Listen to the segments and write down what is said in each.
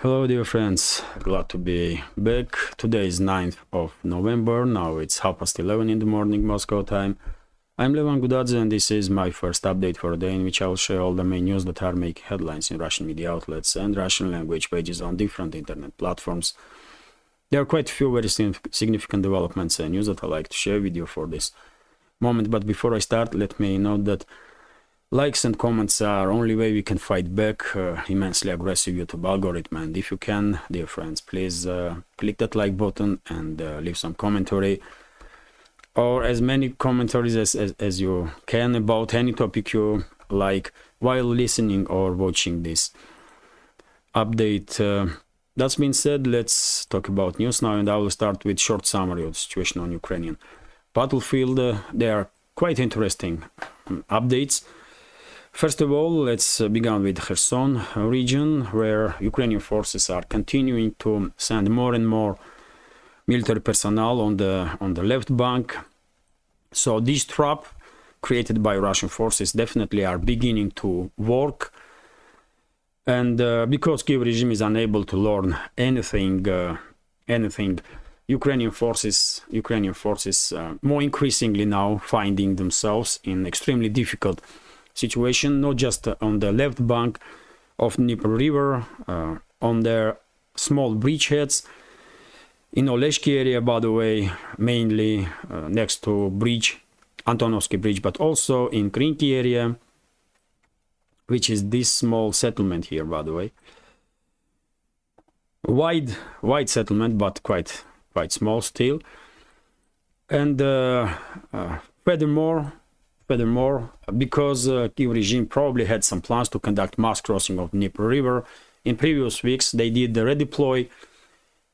Hello dear friends, glad to be back. Today is 9th of November, now it's 11:30 in the morning Moscow time. I'm Levan Gudadze and this is my first update for a day in which I'll share all the main news that are making headlines in Russian media outlets and Russian language pages on different internet platforms. There are quite a few very significant developments and news that I'd like to share with you for this moment, but before I start, let me note that likes and comments are only way we can fight back immensely aggressive YouTube algorithm, and if you can, dear friends, please click that like button and leave some commentary or as many commentaries as you can about any topic you like while listening or watching this update. That's been said, let's talk about news now, and I will start with short summary of the situation on Ukrainian battlefield. There are quite interesting updates. First of all, let's begin with Kherson region, where Ukrainian forces are continuing to send more and more military personnel on the left bank. So this trap created by Russian forces definitely are beginning to work. And because Kiev regime is unable to learn anything, Ukrainian forces more increasingly now finding themselves in extremely difficult situation, not just on the left bank of Dnieper River, on their small bridgeheads in Oleshki area, by the way, mainly next to Antonovsky Bridge, but also in Krinky area, which is this small settlement here, by the way. Wide settlement, but quite small still. And furthermore, because Kiev regime probably had some plans to conduct mass crossing of Dnieper River, in previous weeks they did redeploy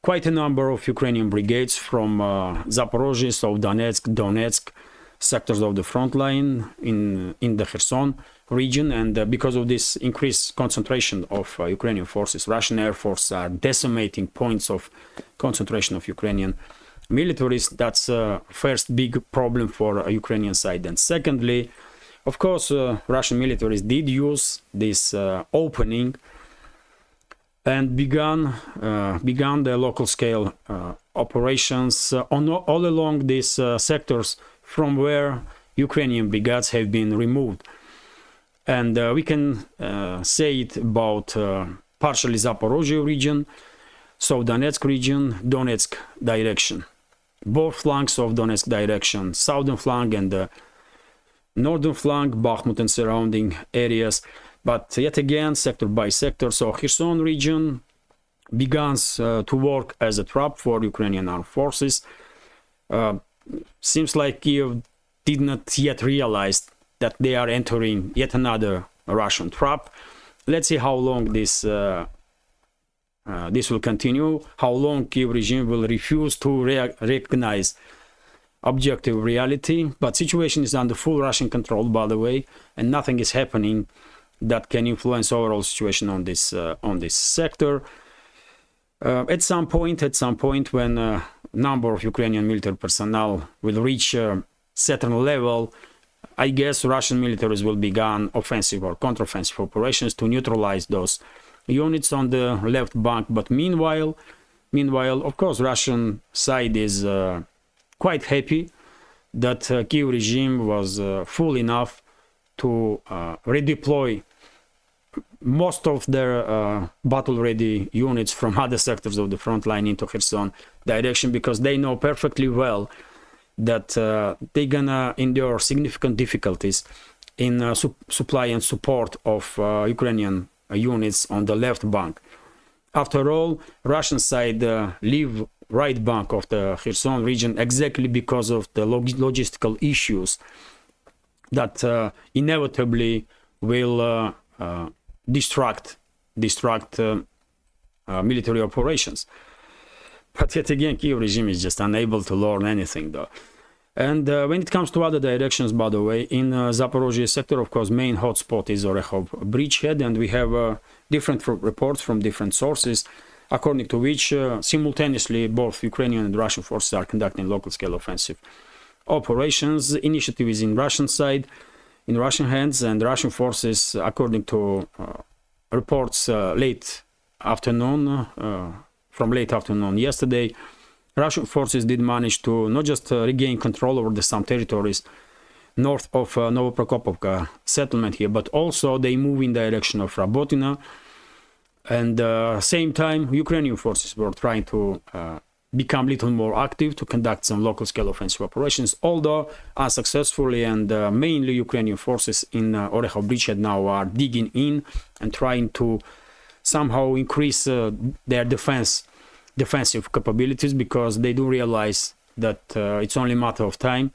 quite a number of Ukrainian brigades from Zaporozhye, so Donetsk sectors of the front line in the Kherson region, and because of this increased concentration of Ukrainian forces, Russian air force are decimating points of concentration of Ukrainian militaries. That's first big problem for Ukrainian side. And secondly, of course, Russian militaries did use this opening and began the local scale operations all along these sectors from where Ukrainian brigades have been removed. And we can say it about partially Zaporozhye region, so Donetsk region, Donetsk direction. Both flanks of Donetsk direction, southern flank and the northern flank, Bakhmut and surrounding areas. But yet again, sector by sector, so Kherson region begins to work as a trap for Ukrainian armed forces. Seems like Kiev did not yet realize that they are entering yet another Russian trap. Let's see how long this will continue, how long Kiev regime will refuse to recognize objective reality. But situation is under full Russian control, by the way, and nothing is happening that can influence overall situation on this sector. At some point, when a number of Ukrainian military personnel will reach a certain level, I guess Russian militaries will begin offensive or counteroffensive operations to neutralize those units on the left bank. But meanwhile, of course, Russian side is quite happy that Kiev regime was fool enough to redeploy most of their battle-ready units from other sectors of the front line into Kherson direction, because they know perfectly well that they're gonna endure significant difficulties in supply and support of Ukrainian units on the left bank. After all, Russian side leave right bank of the Kherson region exactly because of the logistical issues that inevitably will distract military operations. But yet again, Kiev regime is just unable to learn anything, though. And when it comes to other directions, by the way, in Zaporozhye sector, of course, main hotspot is Orekhov bridgehead, and we have different reports from different sources, according to which simultaneously both Ukrainian and Russian forces are conducting local scale offensive operations. Initiative is in Russian side, in Russian hands, and Russian forces, according to reports late afternoon, from late afternoon yesterday, Russian forces did manage to not just regain control over some territories north of Novoprokopovka settlement here, but also they move in direction of Rabotina. And same time, Ukrainian forces were trying to become a little more active to conduct some local scale offensive operations, although unsuccessfully, and mainly Ukrainian forces in Orekhov bridgehead now are digging in and trying to somehow increase their defensive capabilities, because they do realize that it's only a matter of time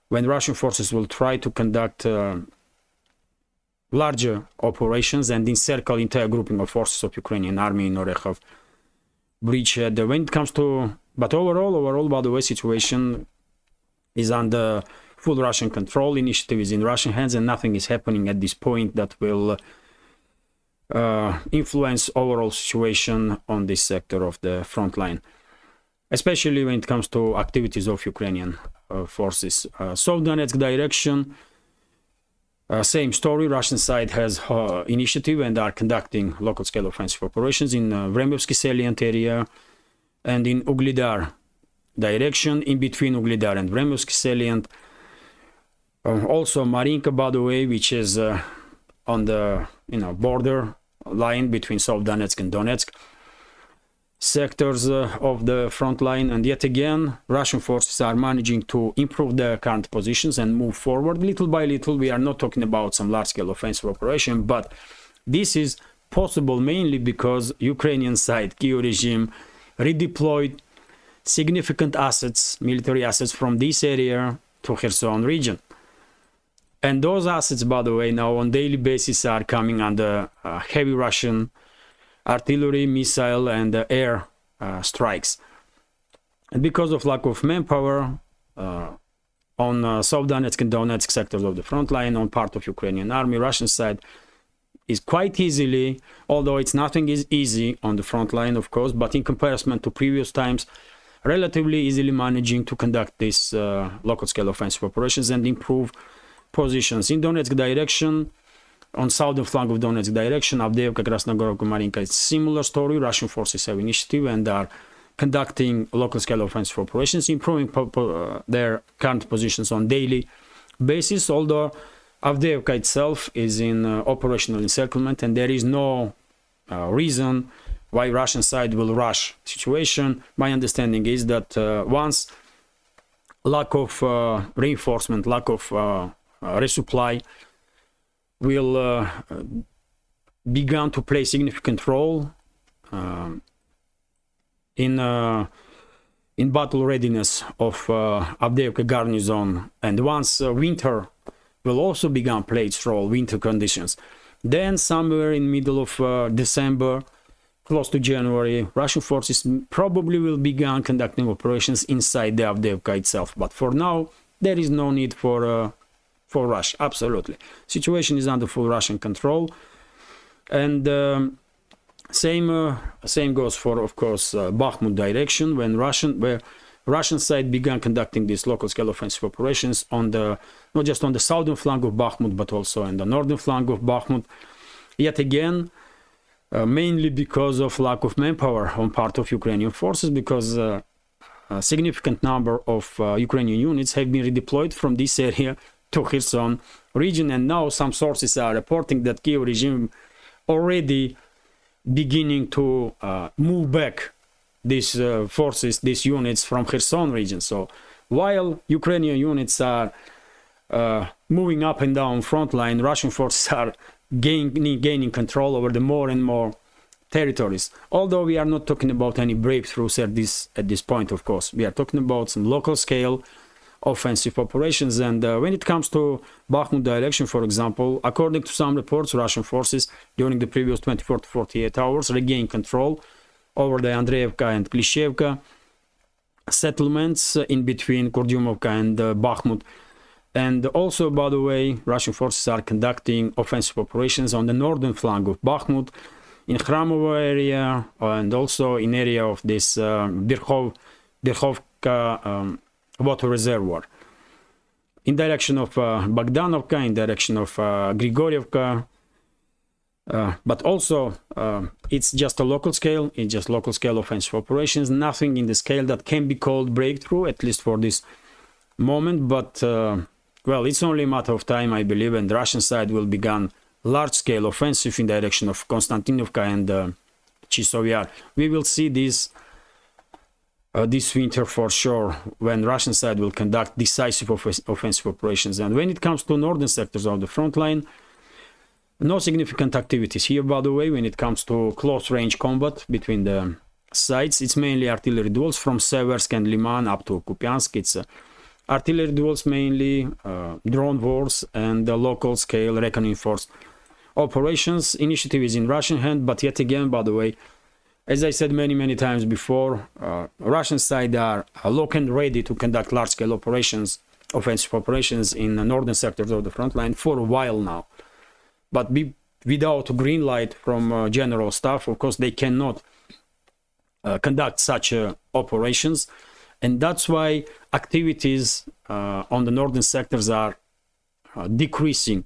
when Russian forces will try to conduct larger operations and encircle entire grouping of forces of Ukrainian army in Orekhov bridgehead. When it comes to, but overall, by the way, situation is under full Russian control. Initiative is in Russian hands, and nothing is happening at this point that will influence overall situation on this sector of the front line, especially when it comes to activities of Ukrainian forces. South Donetsk direction, same story. Russian side has initiative and are conducting local scale offensive operations in Vremyevsky salient area and in Uglidar direction, in between Uglidar and Vremyevsky salient. Also Marinka, by the way, which is on the border line between South Donetsk and Donetsk sectors of the front line. And yet again, Russian forces are managing to improve their current positions and move forward little by little. We are not talking about some large-scale offensive operation, but this is possible mainly because Ukrainian side, Kyiv regime, redeployed significant assets, military assets from this area to Kherson region. And those assets, by the way, now on daily basis are coming under heavy Russian artillery, missile, and air strikes. And because of lack of manpower on South Donetsk and Donetsk sectors of the front line, on part of Ukrainian army, Russian side is quite easily, although it's nothing is easy on the front line, of course, but in comparison to previous times, relatively easily managing to conduct these local scale offensive operations and improve positions. In Donetsk direction, on southern flank of Donetsk direction, Avdiivka, Krasnogorovka, Marinka, it's similar story. Russian forces have initiative and are conducting local scale offensive operations, improving their current positions on daily basis, although Avdiivka itself is in operational encirclement, and there is no reason why Russian side will rush situation. My understanding is that once lack of reinforcement, lack of resupply will begin to play significant role in battle readiness of Avdiivka garrison, and once winter will also begin play its role, winter conditions, then somewhere in middle of December, close to January, Russian forces probably will begin conducting operations inside the Avdiivka itself. But for now, there is no need for rush. Absolutely, situation is under full Russian control, and same goes for, of course, Bakhmut direction, when Russian side began conducting these local scale offensive operations on the not just on the southern flank of Bakhmut, but also on the northern flank of Bakhmut. Yet again, mainly because of lack of manpower on part of Ukrainian forces, because a significant number of Ukrainian units have been redeployed from this area to Kherson region, and now some sources are reporting that Kyiv regime already beginning to move back these forces, these units from Kherson region. So while Ukrainian units are moving up and down front line, Russian forces are gaining control over the more and more territories. Although we are not talking about any breakthroughs at this point, of course. We are talking about some local scale offensive operations. And when it comes to Bakhmut direction, for example, according to some reports, Russian forces during the previous 24 to 48 hours regained control over the Andreevka and Klishevka settlements in between Kurdyumovka and Bakhmut. And also, by the way, Russian forces are conducting offensive operations on the northern flank of Bakhmut, in Khramovo area, and also in area of this Berkhovka water reservoir. In direction of Bogdanovka, in direction of Grigorievka, But also it's just a local scale. It's just local scale offensive operations. Nothing in the scale that can be called breakthrough, at least for this moment. But well, it's only a matter of time, I believe, and the Russian side will begin large-scale offensive in direction of Konstantinovka and Chisov. We will see this this winter for sure, when Russian side will conduct decisive offensive operations. And when it comes to northern sectors of the front line, no significant activities here, by the way. When it comes to close-range combat between the sides, it's mainly artillery duels from Seversk and Liman up to Kupiansk. It's artillery duels mainly, drone wars, and local-scale reckoning force operations. Initiative is in Russian hand, but yet again, by the way, as I said many times before, Russian side are locked and ready to conduct large-scale operations, offensive operations in the northern sectors of the front line for a while now. But without green light from general staff, of course, they cannot conduct such operations, and that's why activities on the northern sectors are decreasing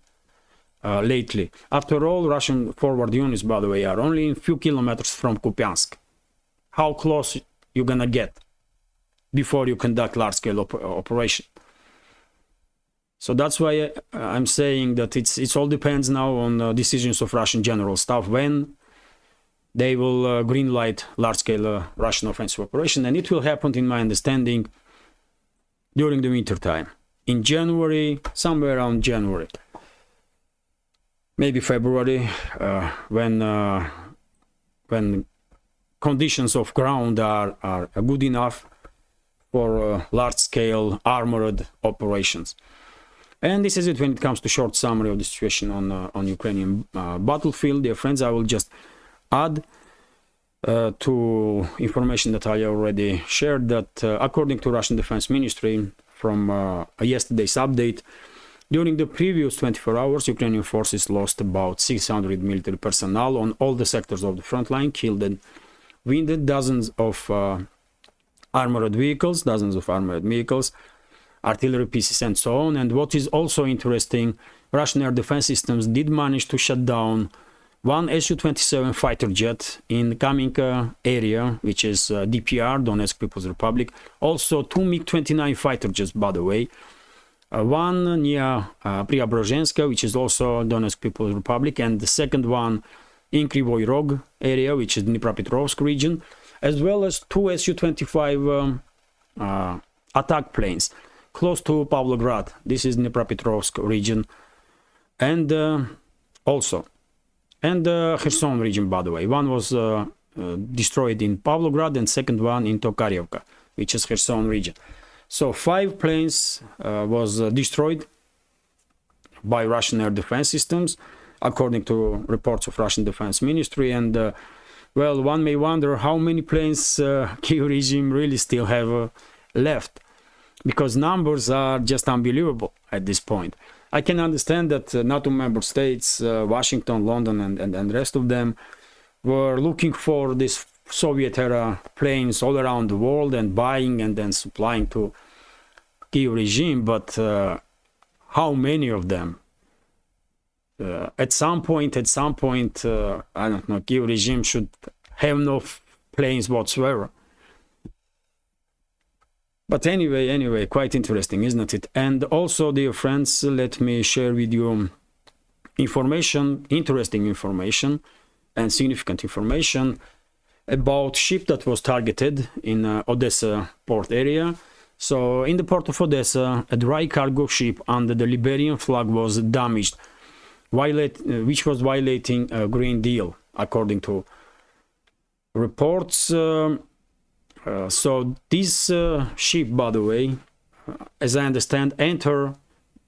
lately. After all, Russian forward units, by the way, are only a few kilometers from Kupiansk. How close you gonna get before you conduct large-scale operation? So that's why I'm saying that it's all depends now on decisions of Russian general staff when they will green light large-scale Russian offensive operation, and it will happen, in my understanding, during the winter time, in January, somewhere around January, maybe February, when conditions of ground are good enough for large-scale armored operations. And this is it when it comes to short summary of the situation on Ukrainian battlefield. Dear friends, I will just add to information that I already shared that according to Russian Defense Ministry from yesterday's update, during the previous 24 hours, Ukrainian forces lost about 600 military personnel on all the sectors of the front line, killed and wounded, dozens of armored vehicles, artillery pieces, and so on. And what is also interesting, Russian air defense systems did manage to shut down one Su-27 fighter jet in Kamenka area, which is DPR, Donetsk People's Republic. Also, two MiG-29 fighter jets, by the way. One near Preobrazhenska, which is also Donetsk People's Republic, and the second one in Kryvyi Rog area, which is Dnipropetrovsk region, as well as two Su-25 attack planes close to Pavlograd. This is Dnipropetrovsk region, and Kherson region, by the way. One was destroyed in Pavlograd, and second one in Tokaryevka, which is Kherson region. So 5 planes was destroyed by Russian air defense systems, according to reports of Russian Defense Ministry. And well, one may wonder how many planes Kyiv regime really still have left, because numbers are just unbelievable at this point. I can understand that NATO member states, Washington, London, and rest of them were looking for this Soviet-era planes all around the world and buying and then supplying to Kyiv regime, but how many of them? At some point, I don't know, Kyiv regime should have no planes whatsoever. But anyway, quite interesting, isn't it? And also, dear friends, let me share with you information, interesting information and significant information about ship that was targeted in Odessa port area. So in the port of Odessa, a dry cargo ship under the Liberian flag was damaged, which was violating a Green Deal, according to reports. So this ship, by the way, as I understand, entered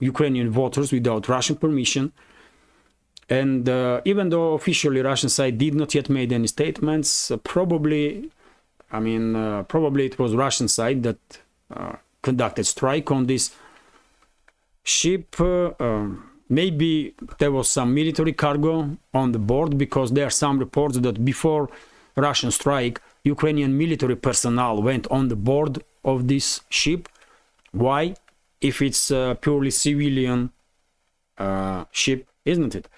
Ukrainian waters without Russian permission. And even though officially Russian side did not yet made any statements, probably it was Russian side that conducted strike on this ship. Maybe there was some military cargo on the board, because there are some reports that before Russian strike, Ukrainian military personnel went on the board of this ship. Why? If it's a purely civilian ship, isn't it?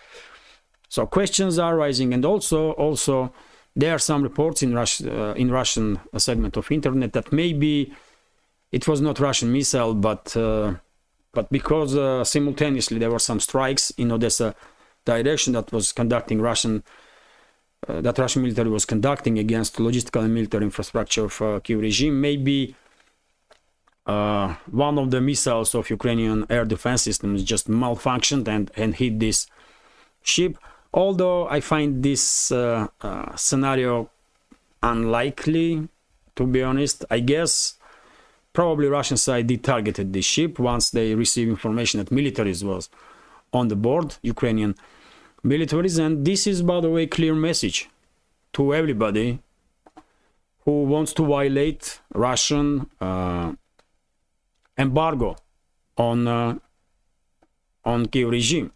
So questions are rising, and also there are some reports in Russian segment of internet that maybe it was not Russian missile, but because simultaneously there were some strikes in Odessa direction that was conducting that Russian military was conducting against logistical and military infrastructure of Kiev regime, maybe one of the missiles of Ukrainian air defense systems just malfunctioned and hit this ship. Although I find this scenario unlikely, to be honest. I guess probably Russian side did targeted this ship once they received information that militaries was on the board, Ukrainian militaries, and this is, by the way, clear message to everybody who wants to violate Russian embargo on Kiev regime.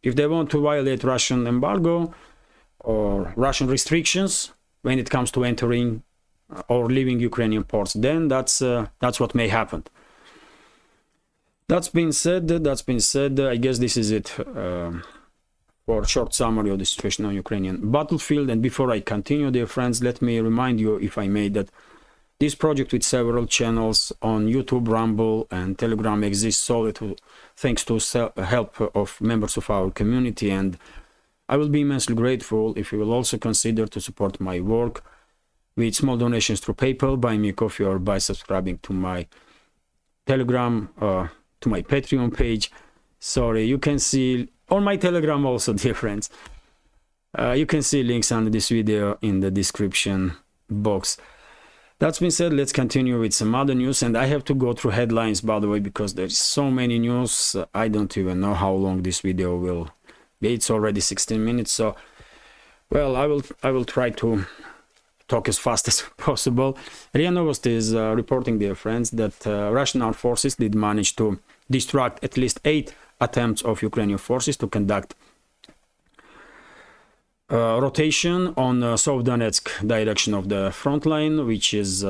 If they want to violate Russian embargo or Russian restrictions when it comes to entering or leaving Ukrainian ports, then that's what may happen. That's been said, I guess this is it for a short summary of the situation on Ukrainian battlefield. And before I continue, dear friends, let me remind you, if I may, that this project with several channels on YouTube, Rumble, and Telegram exists solely thanks to help of members of our community, and I will be immensely grateful if you will also consider to support my work with small donations through PayPal, buy me a coffee, or by subscribing to my Telegram, to my Patreon page. Sorry, you can see on my Telegram also, dear friends. You can see links under this video in the description box. That's been said, let's continue with some other news, and I have to go through headlines, by the way, because there's so many news. I don't even know how long this video will be. It's already 16 minutes, so well, I will try to talk as fast as possible. RIA Novosti is reporting, dear friends, that Russian armed forces did manage to distract at least 8 attempts of Ukrainian forces to conduct rotation on South Donetsk direction of the front line, which is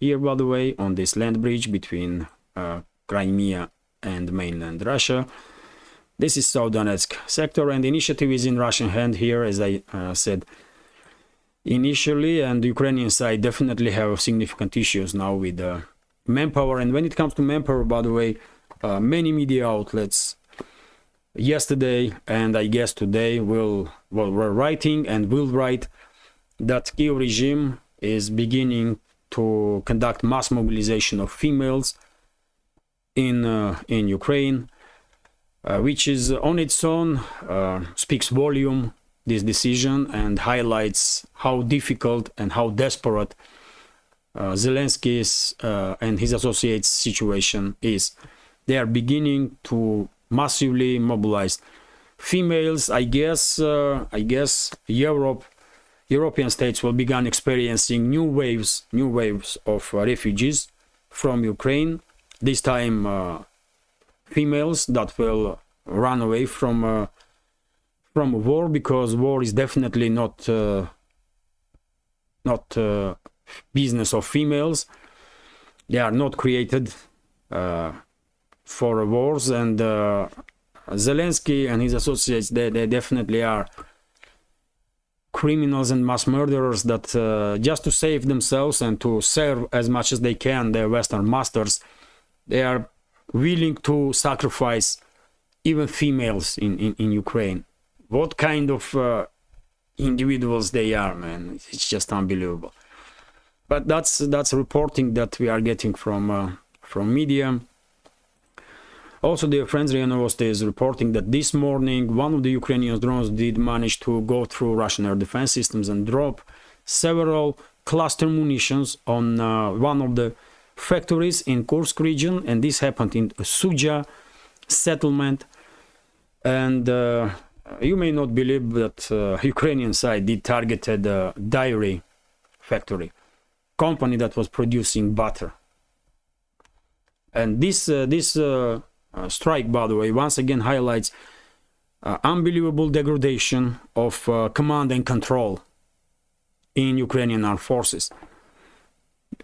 here, by the way, on this land bridge between Crimea and mainland Russia. This is South Donetsk sector, and the initiative is in Russian hand here, as I said initially, and the Ukrainian side definitely have significant issues now with manpower. And when it comes to manpower, by the way, many media outlets yesterday and I guess today were writing and will write that Kiev regime is beginning to conduct mass mobilization of females in Ukraine, which is on its own speaks volume, this decision, and highlights how difficult and how desperate Zelensky's and his associates' situation is. They are beginning to massively mobilize females. I guess European states will begin experiencing new waves of refugees from Ukraine. This time, females that will run away from war, because war is definitely not business of females. They are not created for wars, and Zelensky and his associates, they definitely are criminals and mass murderers that just to save themselves and to serve as much as they can their Western masters, they are willing to sacrifice even females in Ukraine. What kind of individuals they are, man, it's just unbelievable. But that's reporting that we are getting from media. Also, dear friends, RIA Novosti is reporting that this morning one of the Ukrainian drones did manage to go through Russian air defense systems and drop several cluster munitions on one of the factories in Kursk region, and this happened in Suja settlement. And you may not believe that Ukrainian side did targeted a dairy factory, company that was producing butter. And this strike, by the way, once again highlights unbelievable degradation of command and control in Ukrainian armed forces,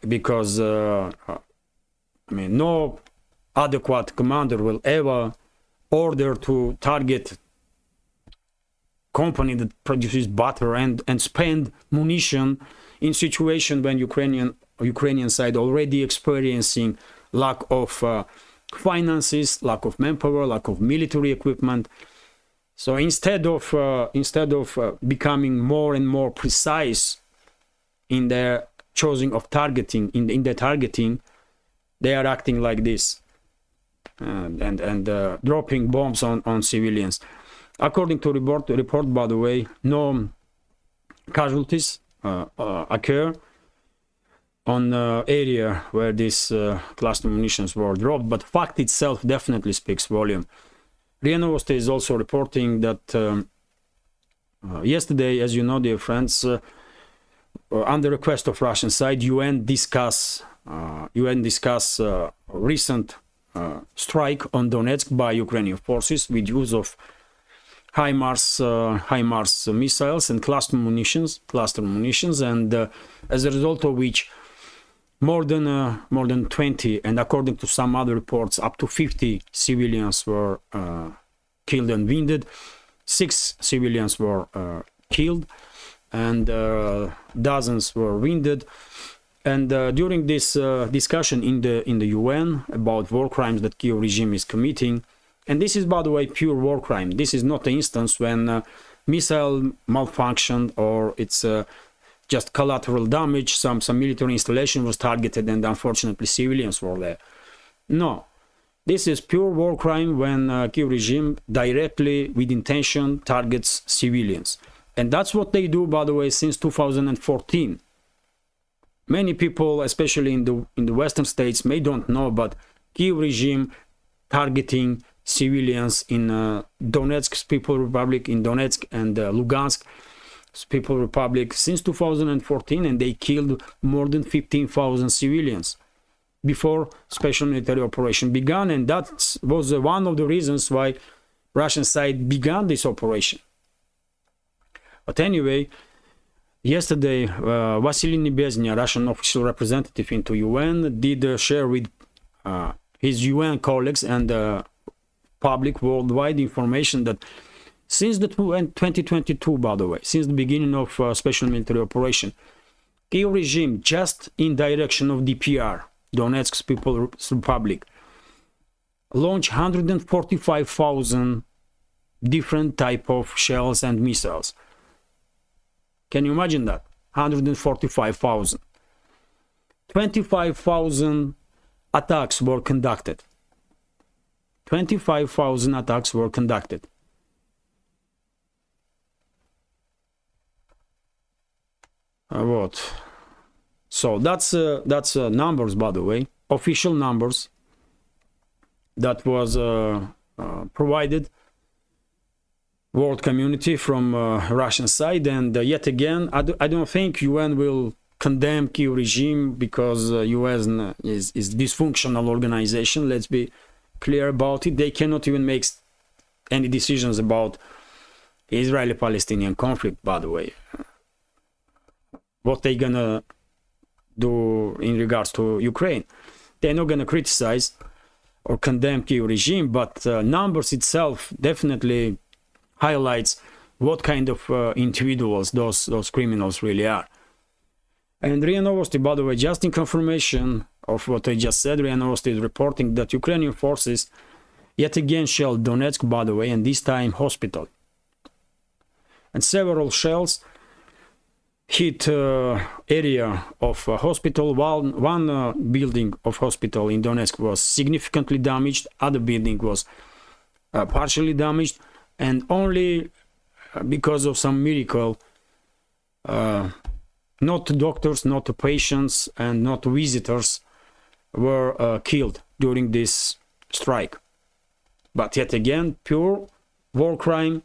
because no adequate commander will ever order to target company that produces butter and spend munition in situation when Ukrainian side already experiencing lack of finances, lack of manpower, lack of military equipment. So instead of becoming more and more precise in their choosing of targeting, in their targeting, they are acting like this and dropping bombs on civilians. According to report, by the way, no casualties occur on the area where these cluster munitions were dropped, but fact itself definitely speaks volume. RIA Novosti is also reporting that yesterday, as you know, dear friends, on the request of Russian side, UN discuss recent strike on Donetsk by Ukrainian forces with use of HIMARS missiles and cluster munitions, and as a result of which more than 20, and according to some other reports, up to 50 civilians were killed and wounded. 6 civilians were killed, and dozens were wounded. And during this discussion in the UN about war crimes that Kyiv regime is committing, and this is, by the way, pure war crime. This is not an instance when missile malfunctioned or it's just collateral damage, some military installation was targeted and unfortunately civilians were there. No, this is pure war crime when Kyiv regime directly with intention targets civilians. And that's what they do, by the way, since 2014. Many people, especially in the Western states, may don't know, but Kyiv regime targeting civilians in Donetsk People Republic, in Donetsk and Lugansk People Republic since 2014, and they killed more than 15,000 civilians before special military operation began, and that was one of the reasons why Russian side began this operation. But anyway, yesterday, Vasily Nebezny, Russian official representative into UN, did share with his UN colleagues and public worldwide information that since the 2022, by the way, since the beginning of special military operation, Kyiv regime, just in direction of DPR, Donetsk People's Republic, launched 145,000 different type of shells and missiles. Can you imagine that? 145,000. 25,000 attacks were conducted. 25,000 attacks were conducted. What? So that's numbers, by the way, official numbers that was provided world community from Russian side, and yet again, I don't think UN will condemn Kyiv regime because UN is dysfunctional organization. Let's be clear about it. They cannot even make any decisions about Israeli-Palestinian conflict, by the way. What they gonna do in regards to Ukraine? They're not gonna criticize or condemn Kyiv regime, but numbers itself definitely highlights what kind of individuals those criminals really are. And RIA Novosti, by the way, just in confirmation of what I just said, RIA Novosti is reporting that Ukrainian forces yet again shelled Donetsk, by the way, and this time hospital. And several shells hit area of hospital. One building of hospital in Donetsk was significantly damaged, other building was partially damaged, and only because of some miracle, not doctors, not patients, and not visitors were killed during this strike. But yet again, pure war crime.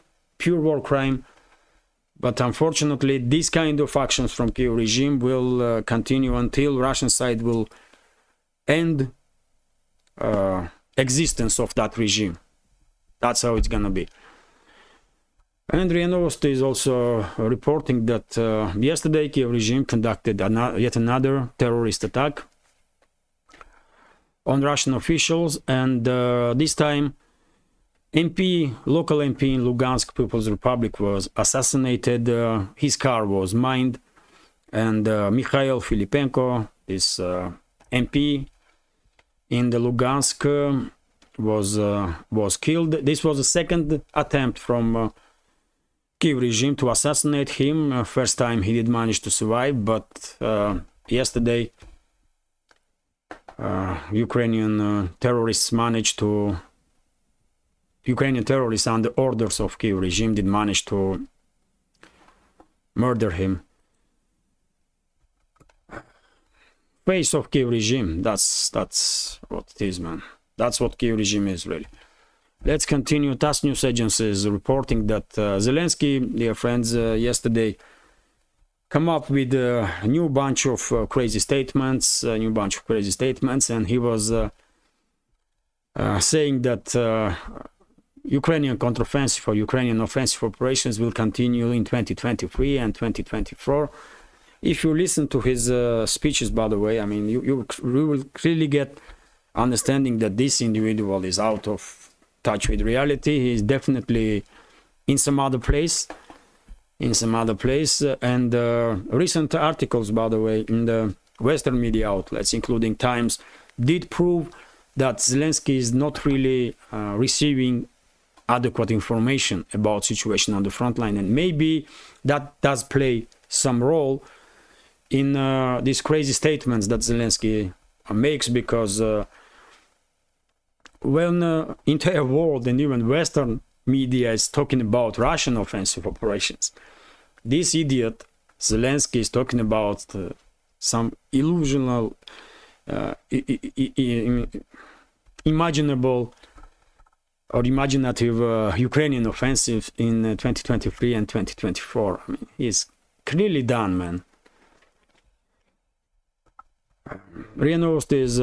But unfortunately, this kind of actions from Kyiv regime will continue until Russian side will end existence of that regime. That's how it's gonna be. And RIA Novosti is also reporting that yesterday Kyiv regime conducted yet another terrorist attack on Russian officials, and this time MP, local MP in Lugansk People's Republic was assassinated. His car was mined, and Mikhail Filipenko, this MP in the Lugansk, was killed. This was the second attempt from Kiev regime to assassinate him. First time he did manage to survive, but yesterday Ukrainian terrorists under orders of Kiev regime did manage to murder him. Face of Kiev regime, that's what it is, man. That's what Kiev regime is, really. Let's continue. TASS news agency is reporting that Zelensky, dear friends, yesterday come up with a new bunch of crazy statements, and he was saying that Ukrainian counteroffensive or Ukrainian offensive operations will continue in 2023 and 2024. If you listen to his speeches, by the way, I mean, you will really get understanding that this individual is out of touch with reality. He is definitely in some other place. And recent articles, by the way, in the Western media outlets, including Times, did prove that Zelensky is not really receiving adequate information about situation on the front line, and maybe that does play some role in these crazy statements that Zelensky makes, because when entire world and even Western media is talking about Russian offensive operations, this idiot Zelensky is talking about some illusional, imaginable or imaginative Ukrainian offensive in 2023 and 2024. I mean, he's clearly done, man. RIA Novosti is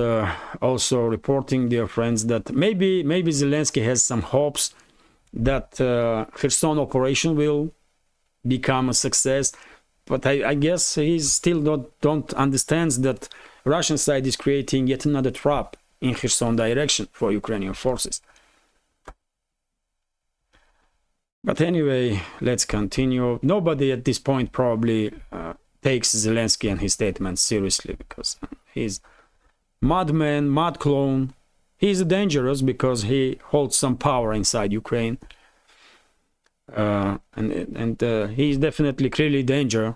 also reporting, dear friends, that maybe Zelensky has some hopes that Kherson operation will become a success, but I guess he still don't understands that Russian side is creating yet another trap in Kherson direction for Ukrainian forces. But anyway, let's continue. Nobody at this point probably takes Zelensky and his statements seriously, because he's madman, mad clone. He's dangerous because he holds some power inside Ukraine, and he's definitely clearly danger,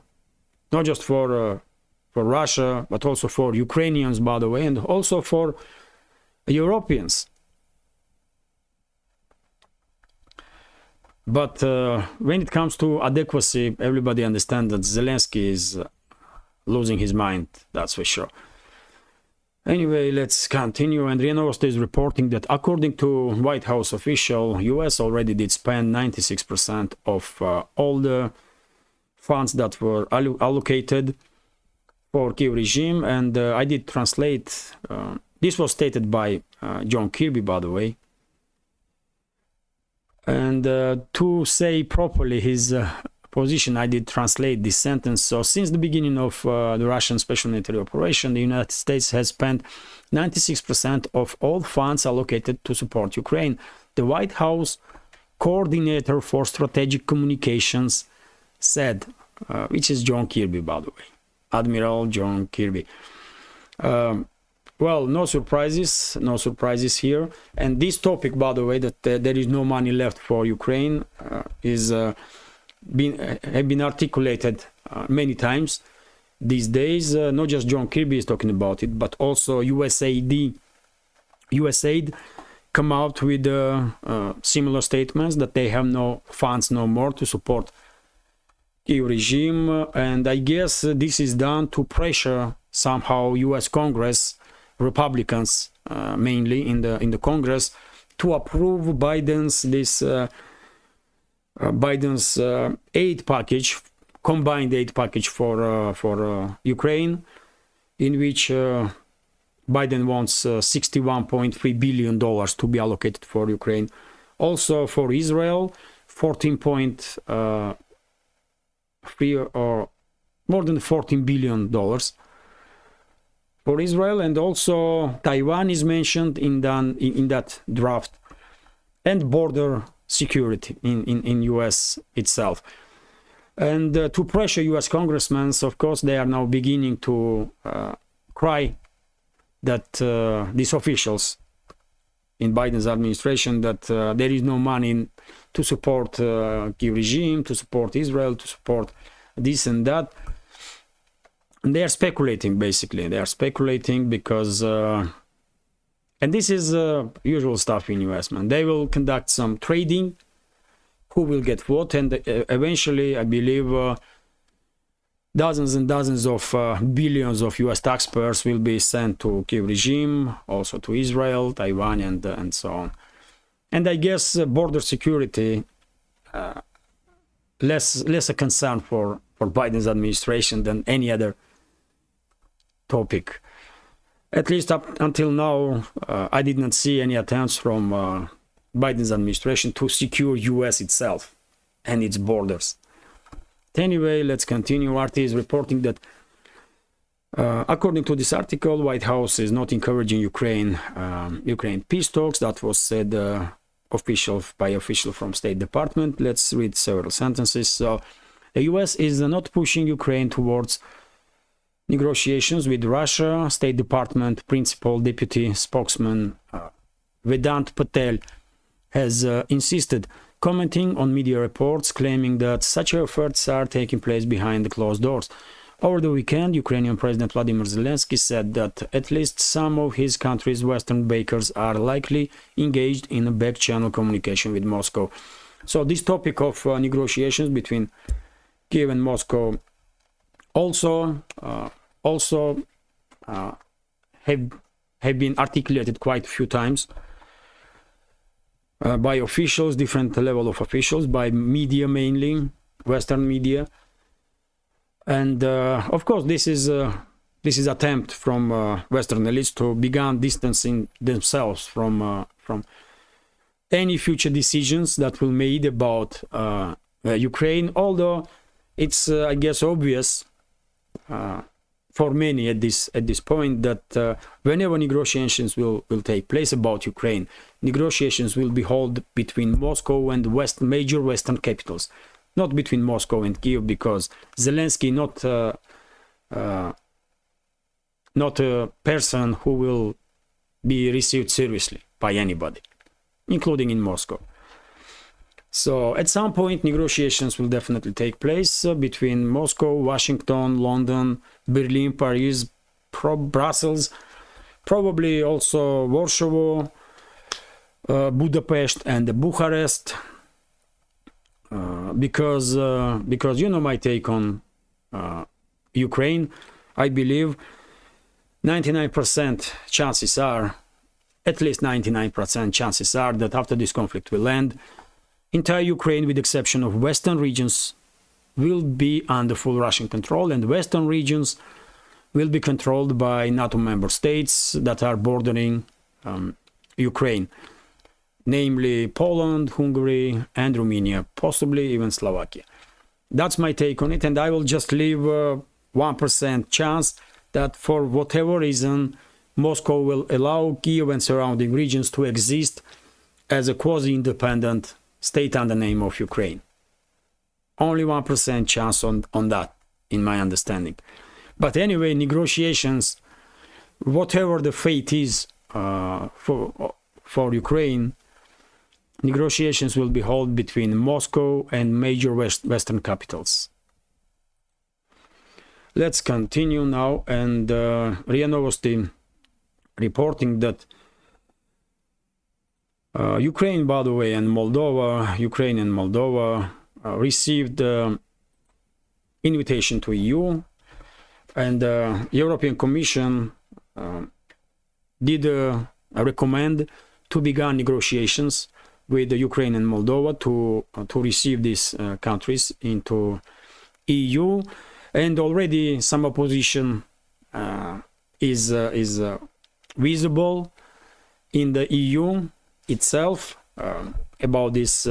not just for Russia, but also for Ukrainians, by the way, and also for Europeans. But when it comes to adequacy, everybody understands that Zelensky is losing his mind, that's for sure. Anyway, let's continue. And RIA Novosti is reporting that according to White House official, US already did spend 96% of all the funds that were allocated for Kiev regime. And I did translate, this was stated by John Kirby, by the way. And to say properly his position, I did translate this sentence. So since the beginning of the Russian special military operation, the United States has spent 96% of all funds allocated to support Ukraine. The White House coordinator for strategic communications said, which is John Kirby, by the way, Admiral John Kirby. Well, no surprises here. And this topic, by the way, that there is no money left for Ukraine, have been articulated many times these days. Not just John Kirby is talking about it, but also USAID come out with similar statements that they have no funds no more to support Kiev regime. And I guess this is done to pressure somehow US Congress, Republicans mainly in the Congress, to approve Biden's aid package, combined aid package for Ukraine, in which Biden wants $61.3 billion to be allocated for Ukraine. Also for Israel, 14.3 or more than $14 billion for Israel, and also Taiwan is mentioned in that draft and border security in US itself. And to pressure US congressmen, of course, they are now beginning to cry that these officials in Biden's administration, that there is no money to support Kiev regime, to support Israel, to support this and that. And they are speculating, basically. They are speculating because, and this is usual stuff in US, man. They will conduct some trading, who will get what, and eventually, I believe, dozens and dozens of billions of US taxpayers will be sent to Kiev regime, also to Israel, Taiwan, and so on. And I guess border security, less a concern for Biden's administration than any other topic. At least up until now, I did not see any attempts from Biden's administration to secure US itself and its borders. Anyway, let's continue. RT is reporting that according to this article, White House is not encouraging Ukraine peace talks. That was said by official from State Department. Let's read several sentences. So the US is not pushing Ukraine towards negotiations with Russia. State Department Principal Deputy Spokesman Vedant Patel has insisted, commenting on media reports claiming that such efforts are taking place behind the closed doors. Over the weekend, Ukrainian President Vladimir Zelensky said that at least some of his country's Western backers are likely engaged in a back-channel communication with Moscow. So this topic of negotiations between Kiev and Moscow also have been articulated quite a few times by officials, different level of officials, by media mainly, Western media, and of course this is attempt from Western elites to begin distancing themselves from any future decisions that will made about Ukraine. Although it's I guess obvious for many at this point that whenever negotiations will take place about Ukraine, negotiations will be held between Moscow and major Western capitals, not between Moscow and Kiev, because Zelensky not a person who will be received seriously by anybody, including in Moscow. So at some point negotiations will definitely take place between Moscow, Washington, London, Berlin, Paris, Brussels, probably also Warsaw, Budapest and Bucharest, because you know my take on Ukraine. I believe 99% chances are, at least 99% chances are, that after this conflict will end, entire Ukraine, with the exception of western regions, will be under full Russian control, and western regions will be controlled by NATO member states that are bordering Ukraine, namely Poland, Hungary, and Romania, possibly even Slovakia. That's my take on it, and I will just leave 1% chance that for whatever reason Moscow will allow Kiev and surrounding regions to exist as a quasi-independent state under the name of Ukraine. Only 1% chance on that, in my understanding. But anyway, negotiations, whatever the fate is for Ukraine, negotiations will be held between Moscow and major Western capitals. Let's continue now, and RIA Novosti reporting that Ukraine, by the way, and Moldova received invitation to EU, and the European Commission did recommend to begin negotiations with Ukraine and Moldova to receive these countries into EU, and already some opposition is visible in the EU itself about this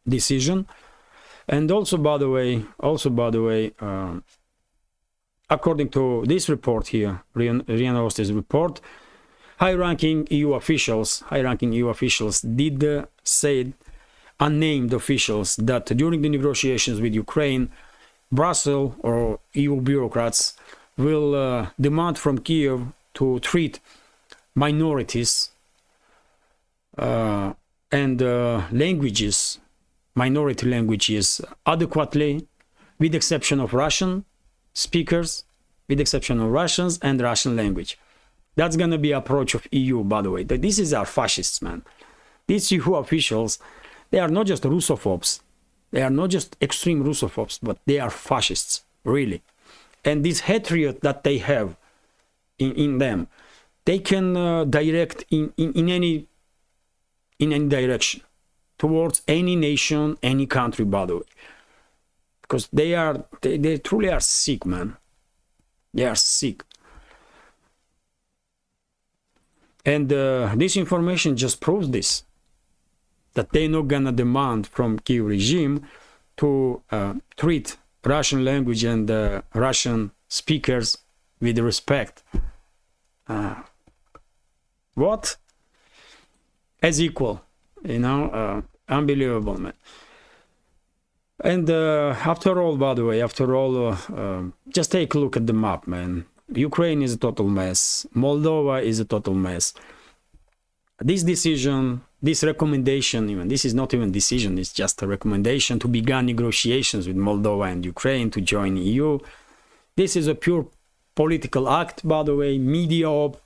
decision. And also by the way, according to this report here, RIA Novosti's report, high-ranking EU officials did say, unnamed officials, that during the negotiations with Ukraine, Brussels or EU bureaucrats will demand from Kiev to treat minorities and languages, minority languages, adequately, with exception of Russian speakers, with exception of Russians and Russian language. That's going to be approach of EU, by the way. This is our fascists, man. These EU officials, they are not just Russophobes. They are not just extreme Russophobes, but they are fascists, really. And this hatred that they have in them, they can direct in any direction towards any nation, any country, by the way. Because they truly are sick, man. They are sick. And this information just proves this, that they're not gonna demand from Kiev regime to treat Russian language and Russian speakers with respect. What? As equal, you know, unbelievable, man. And after all, by the way, just take a look at the map, man. Ukraine is a total mess. Moldova is a total mess. This decision, this recommendation, even this is not even decision, it's just a recommendation to begin negotiations with Moldova and Ukraine to join EU. This is a pure political act, by the way, media op,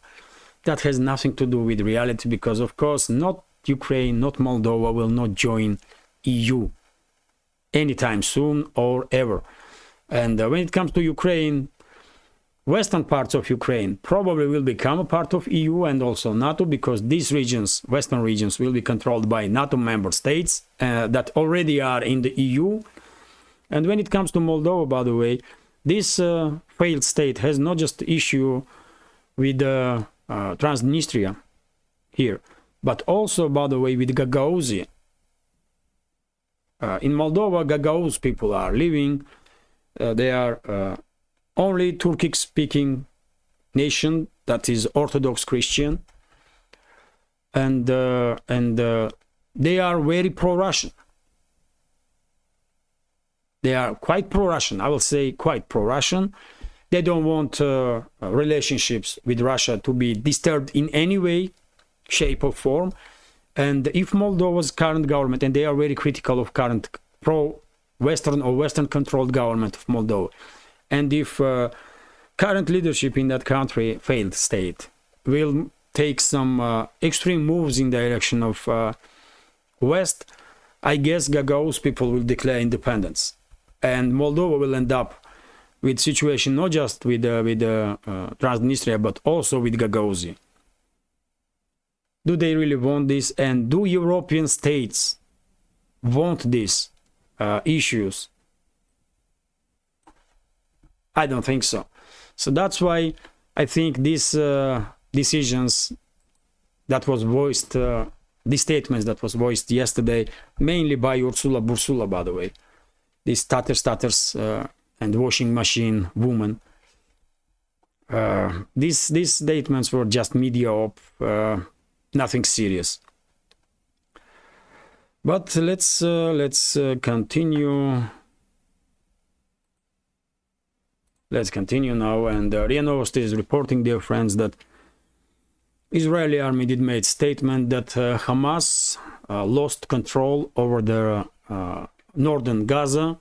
that has nothing to do with reality, because of course not Ukraine, not Moldova will not join EU anytime soon or ever. And when it comes to Ukraine, western parts of Ukraine probably will become a part of EU and also NATO, because these regions, western regions, will be controlled by NATO member states that already are in the EU. And when it comes to Moldova, by the way, this failed state has not just issue with Transnistria here, but also, by the way, with Gagauzia. In Moldova, Gagauz people are living. They are only Turkic-speaking nation that is Orthodox Christian, and they are very pro-Russian. They are quite pro-Russian. I will say quite pro-Russian. They don't want relationships with Russia to be disturbed in any way, shape or form. And if Moldova's current government, and they are very critical of current pro-Western or Western-controlled government of Moldova, and if current leadership in that country, failed state, will take some extreme moves in the direction of West, I guess Gagauz people will declare independence. And Moldova will end up with situation not just with Transnistria, but also with Gagauzia. Do they really want this? And do European states want these issues? I don't think so. So that's why I think these decisions that was voiced, these statements that was voiced yesterday, mainly by Ursula Bursula, by the way, this stutters and washing machine woman, these statements were just media op, nothing serious. But let's continue. Let's continue now. And RIA Novosti is reporting, dear friends, that Israeli army did make statement that Hamas lost control over the northern Gaza.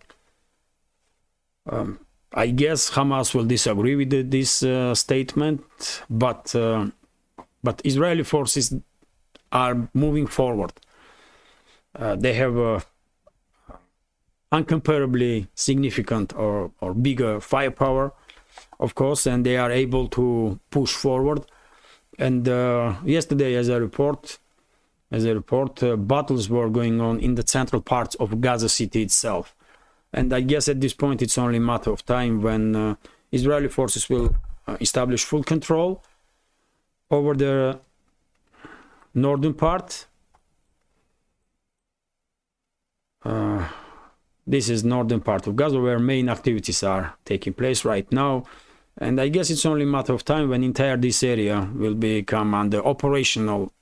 I guess Hamas will disagree with this statement, but Israeli forces are moving forward. They have incomparably significant or bigger firepower, of course, and they are able to push forward. And yesterday, as a report, battles were going on in the central parts of Gaza City itself. And I guess at this point it's only a matter of time when Israeli forces will establish full control over the northern part. This is northern part of Gaza, where main activities are taking place right now. And I guess it's only a matter of time when entire this area will become under operational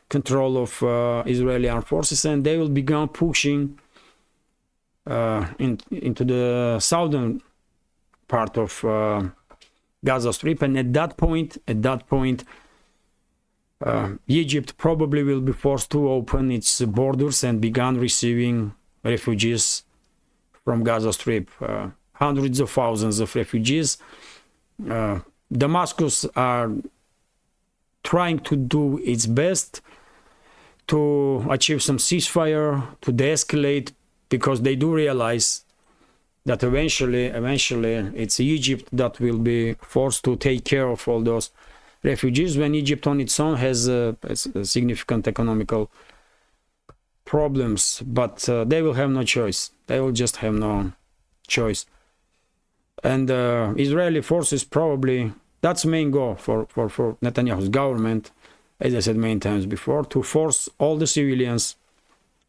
control of Israeli armed forces, and they will begin pushing into the southern part of Gaza Strip. And at that point, Egypt probably will be forced to open its borders and begin receiving refugees from Gaza Strip. Hundreds of thousands of refugees. Damascus are trying to do its best to achieve some ceasefire, to de-escalate, because they do realize that eventually it's Egypt that will be forced to take care of all those refugees, when Egypt on its own has significant economical problems. But they will have no choice. They will just have no choice. And Israeli forces probably, that's the main goal for Netanyahu's government, as I said many times before, to force all the civilians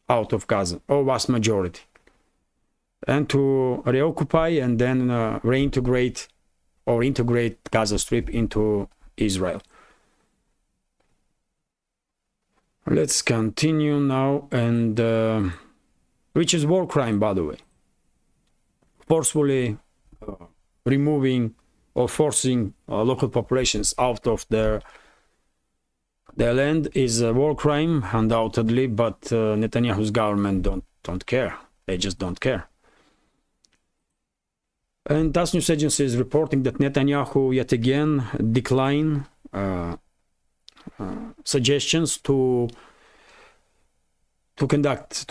out of Gaza, or vast majority, and to reoccupy and then reintegrate or integrate Gaza Strip into Israel. Let's continue now, and which is war crime, by the way. Forcefully removing or forcing local populations out of their land is a war crime, undoubtedly, but Netanyahu's government don't care. They just don't care. And TASS news agency is reporting that Netanyahu yet again declined suggestions to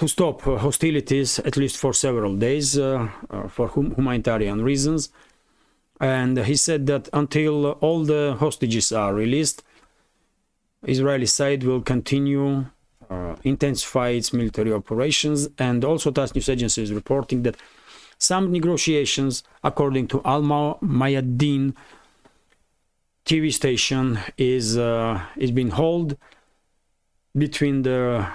stop hostilities, at least for several days, for humanitarian reasons. And he said that until all the hostages are released, Israeli side will continue intensify its military operations. And also TASS news agency is reporting that some negotiations, according to Al Mayadin TV station, is being held between the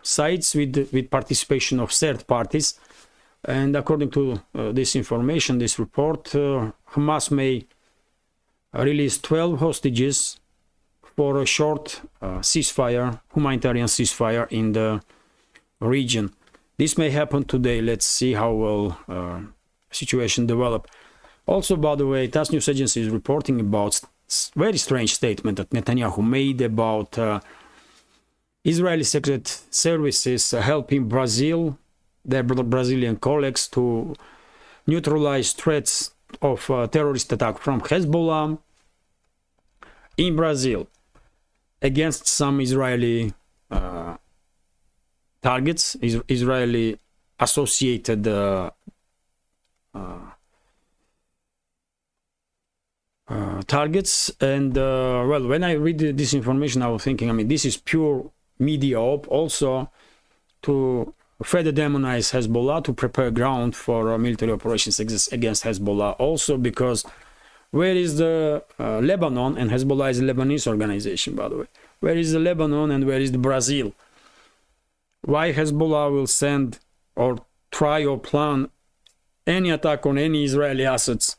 sides with participation of third parties. And according to this information, this report, Hamas may release 12 hostages for a short ceasefire, humanitarian ceasefire in the region. This may happen today. Let's see how will situation develop. Also, by the way, TASS news agency is reporting about very strange statement that Netanyahu made about Israeli secret services helping Brazil, their Brazilian colleagues, to neutralize threats of terrorist attack from Hezbollah in Brazil against some Israeli targets, Israeli associated targets. And well, when I read this information, I was thinking, I mean, this is pure media op, also to further demonize Hezbollah, to prepare ground for military operations against Hezbollah. Also because where is the Lebanon? And Hezbollah is a Lebanese organization, by the way. Where is the Lebanon and where is the Brazil? Why Hezbollah will send or try or plan any attack on any Israeli assets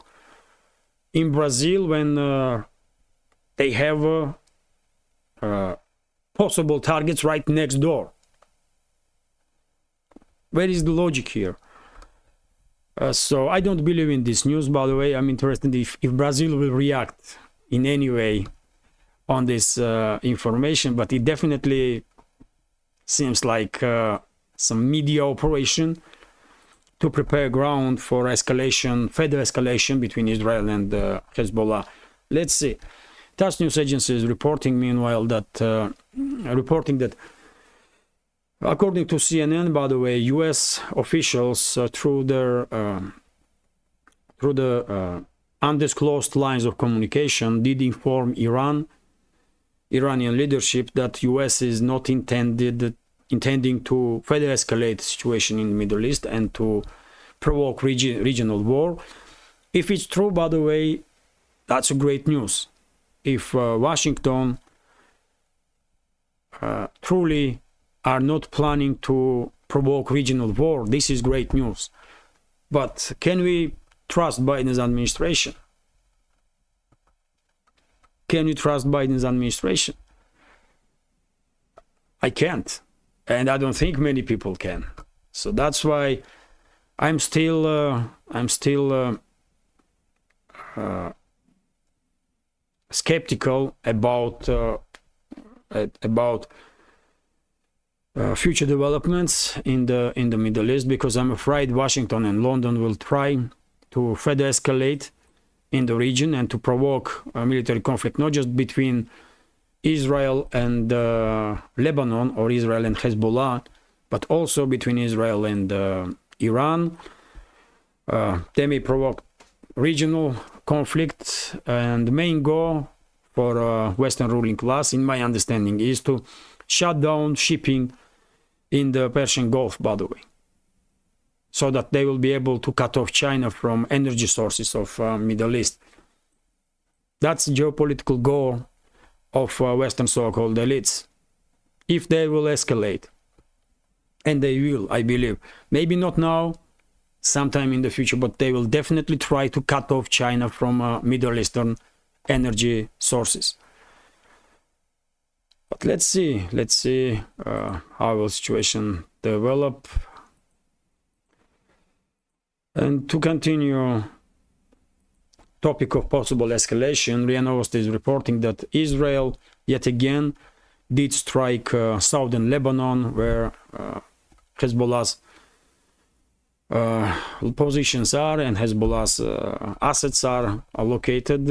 in Brazil when they have possible targets right next door? Where is the logic here? So I don't believe in this news, by the way. I'm interested if Brazil will react in any way on this information, but it definitely seems like some media operation to prepare ground for escalation, further escalation between Israel and Hezbollah. Let's see. TASS news agency is reporting, meanwhile, that according to CNN, by the way, U.S. officials through the undisclosed lines of communication did inform Iranian leadership that U.S. is not intending to further escalate the situation in the Middle East and to provoke regional war. If it's true, by the way, that's a great news. If Washington truly are not planning to provoke regional war, this is great news. But can we trust Biden's administration? Can you trust Biden's administration? I can't, and I don't think many people can. So that's why I'm still skeptical about future developments in the Middle East, because I'm afraid Washington and London will try to further escalate in the region and to provoke a military conflict, not just between Israel and Lebanon or Israel and Hezbollah, but also between Israel and Iran. They may provoke regional conflict, and the main goal for Western ruling class, in my understanding, is to shut down shipping in the Persian Gulf, by the way, so that they will be able to cut off China from energy sources of Middle East. That's the geopolitical goal of Western so-called elites. If they will escalate, and they will, I believe, maybe not now, sometime in the future, but they will definitely try to cut off China from Middle Eastern energy sources. But let's see how will situation develop. And to continue topic of possible escalation, RIA Novosti is reporting that Israel yet again did strike southern Lebanon, where Hezbollah's positions are and Hezbollah's assets are located.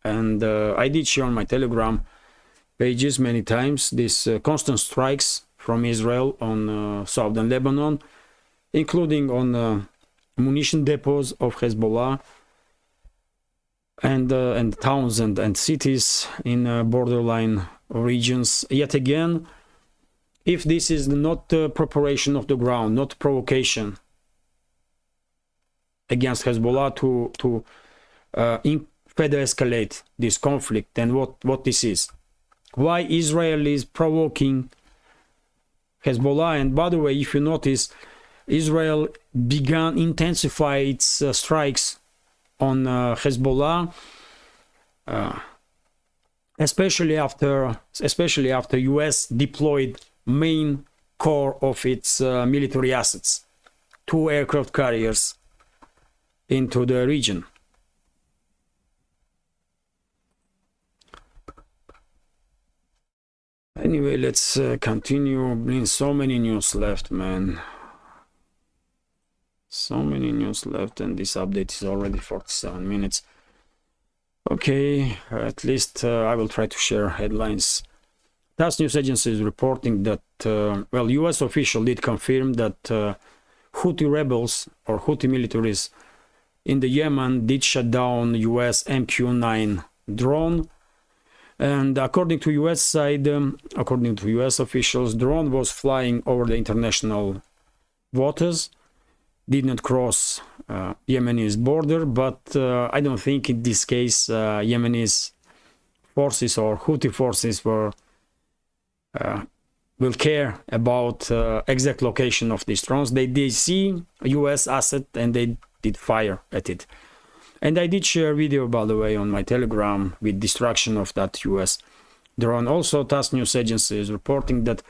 And I did share on my Telegram pages many times these constant strikes from Israel on southern Lebanon, including on munition depots of Hezbollah and towns and cities in borderline regions. Yet again, if this is not preparation of the ground, not provocation against Hezbollah to further escalate this conflict, then what this is? Why Israel is provoking Hezbollah? And by the way, if you notice, Israel began intensify its strikes on Hezbollah, especially after US deployed main core of its military assets, 2 aircraft carriers, into the region. Anyway, let's continue. Been so many news left, man. So many news left, and this update is already 47 minutes. Okay, at least I will try to share headlines. TASS news agency is reporting that, well, US official did confirm that Houthi rebels or Houthi militaries in the Yemen did shut down US MQ-9 drone. And according to US side, according to US officials, drone was flying over the international waters, did not cross Yemenis border, but I don't think in this case Yemenis forces or Houthi forces will care about exact location of these drones. They see a US asset and they did fire at it. And I did share a video, by the way, on my Telegram with destruction of that US drone. Also, TASS news agency is reporting that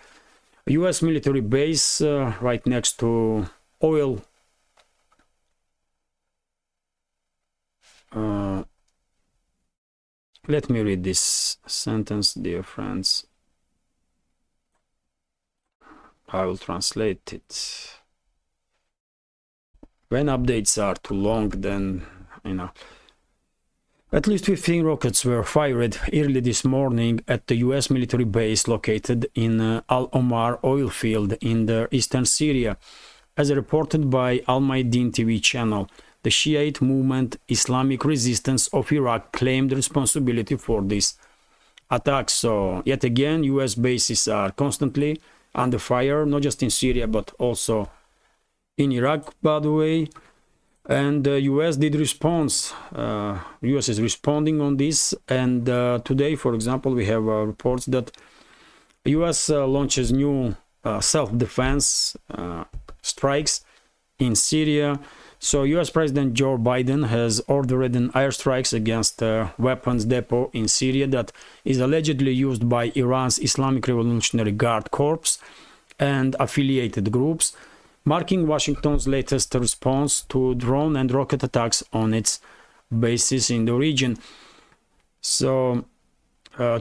a US military base right next to oil let me read this sentence, dear friends. I will translate it. When updates are too long, then, you know. At least 15 rockets were fired early this morning at the US military base located in Al Omar oil field in the eastern Syria. As reported by Al Mayadeen TV channel, the Shiite movement Islamic Resistance of Iraq claimed responsibility for this attack. So, yet again, US bases are constantly under fire, not just in Syria, but also in Iraq, by the way. And the US did respond. US is responding on this. And today, for example, we have reports that US launches new self-defense strikes in Syria. So US President Joe Biden has ordered an airstrikes against a weapons depot in Syria that is allegedly used by Iran's Islamic Revolutionary Guard Corps and affiliated groups, marking Washington's latest response to drone and rocket attacks on its bases in the region. So,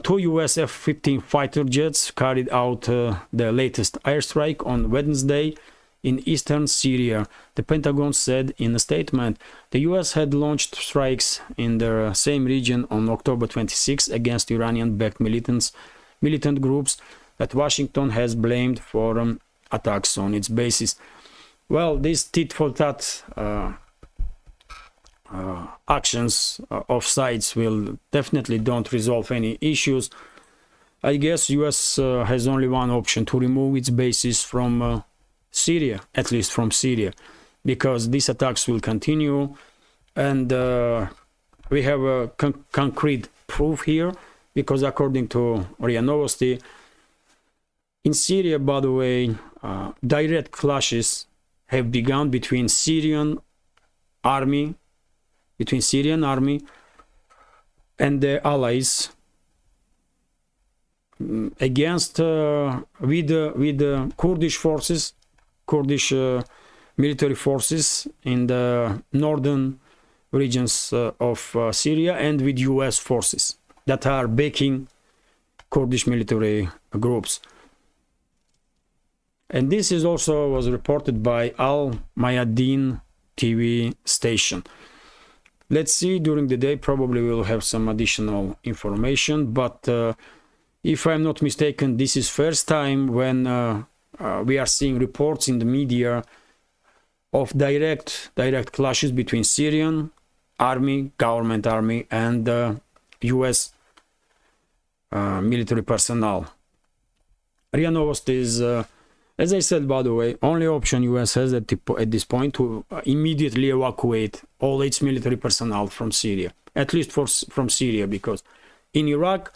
two US F-15 fighter jets carried out the latest airstrike on Wednesday in eastern Syria. The Pentagon said in a statement the US had launched strikes in the same region on October 26 against Iranian-backed militant groups that Washington has blamed for attacks on its bases. Well, these tit-for-tat actions of sides will definitely don't resolve any issues. I guess US has only one option: to remove its bases from Syria, at least from Syria, because these attacks will continue, and we have a concrete proof here, because according to RIA Novosti, in Syria, by the way, direct clashes have begun between Syrian army and their allies against with the Kurdish forces, Kurdish military forces in the northern regions of Syria, and with US forces that are backing Kurdish military groups. And this is also was reported by Al Mayadin TV station. Let's see, during the day probably we'll have some additional information, but if I'm not mistaken, this is first time when we are seeing reports in the media of direct clashes between Syrian army, government army, and US military personnel. RIA Novosti is, as I said, by the way, only option US has at this point to immediately evacuate all its military personnel from Syria, at least from Syria, because in Iraq,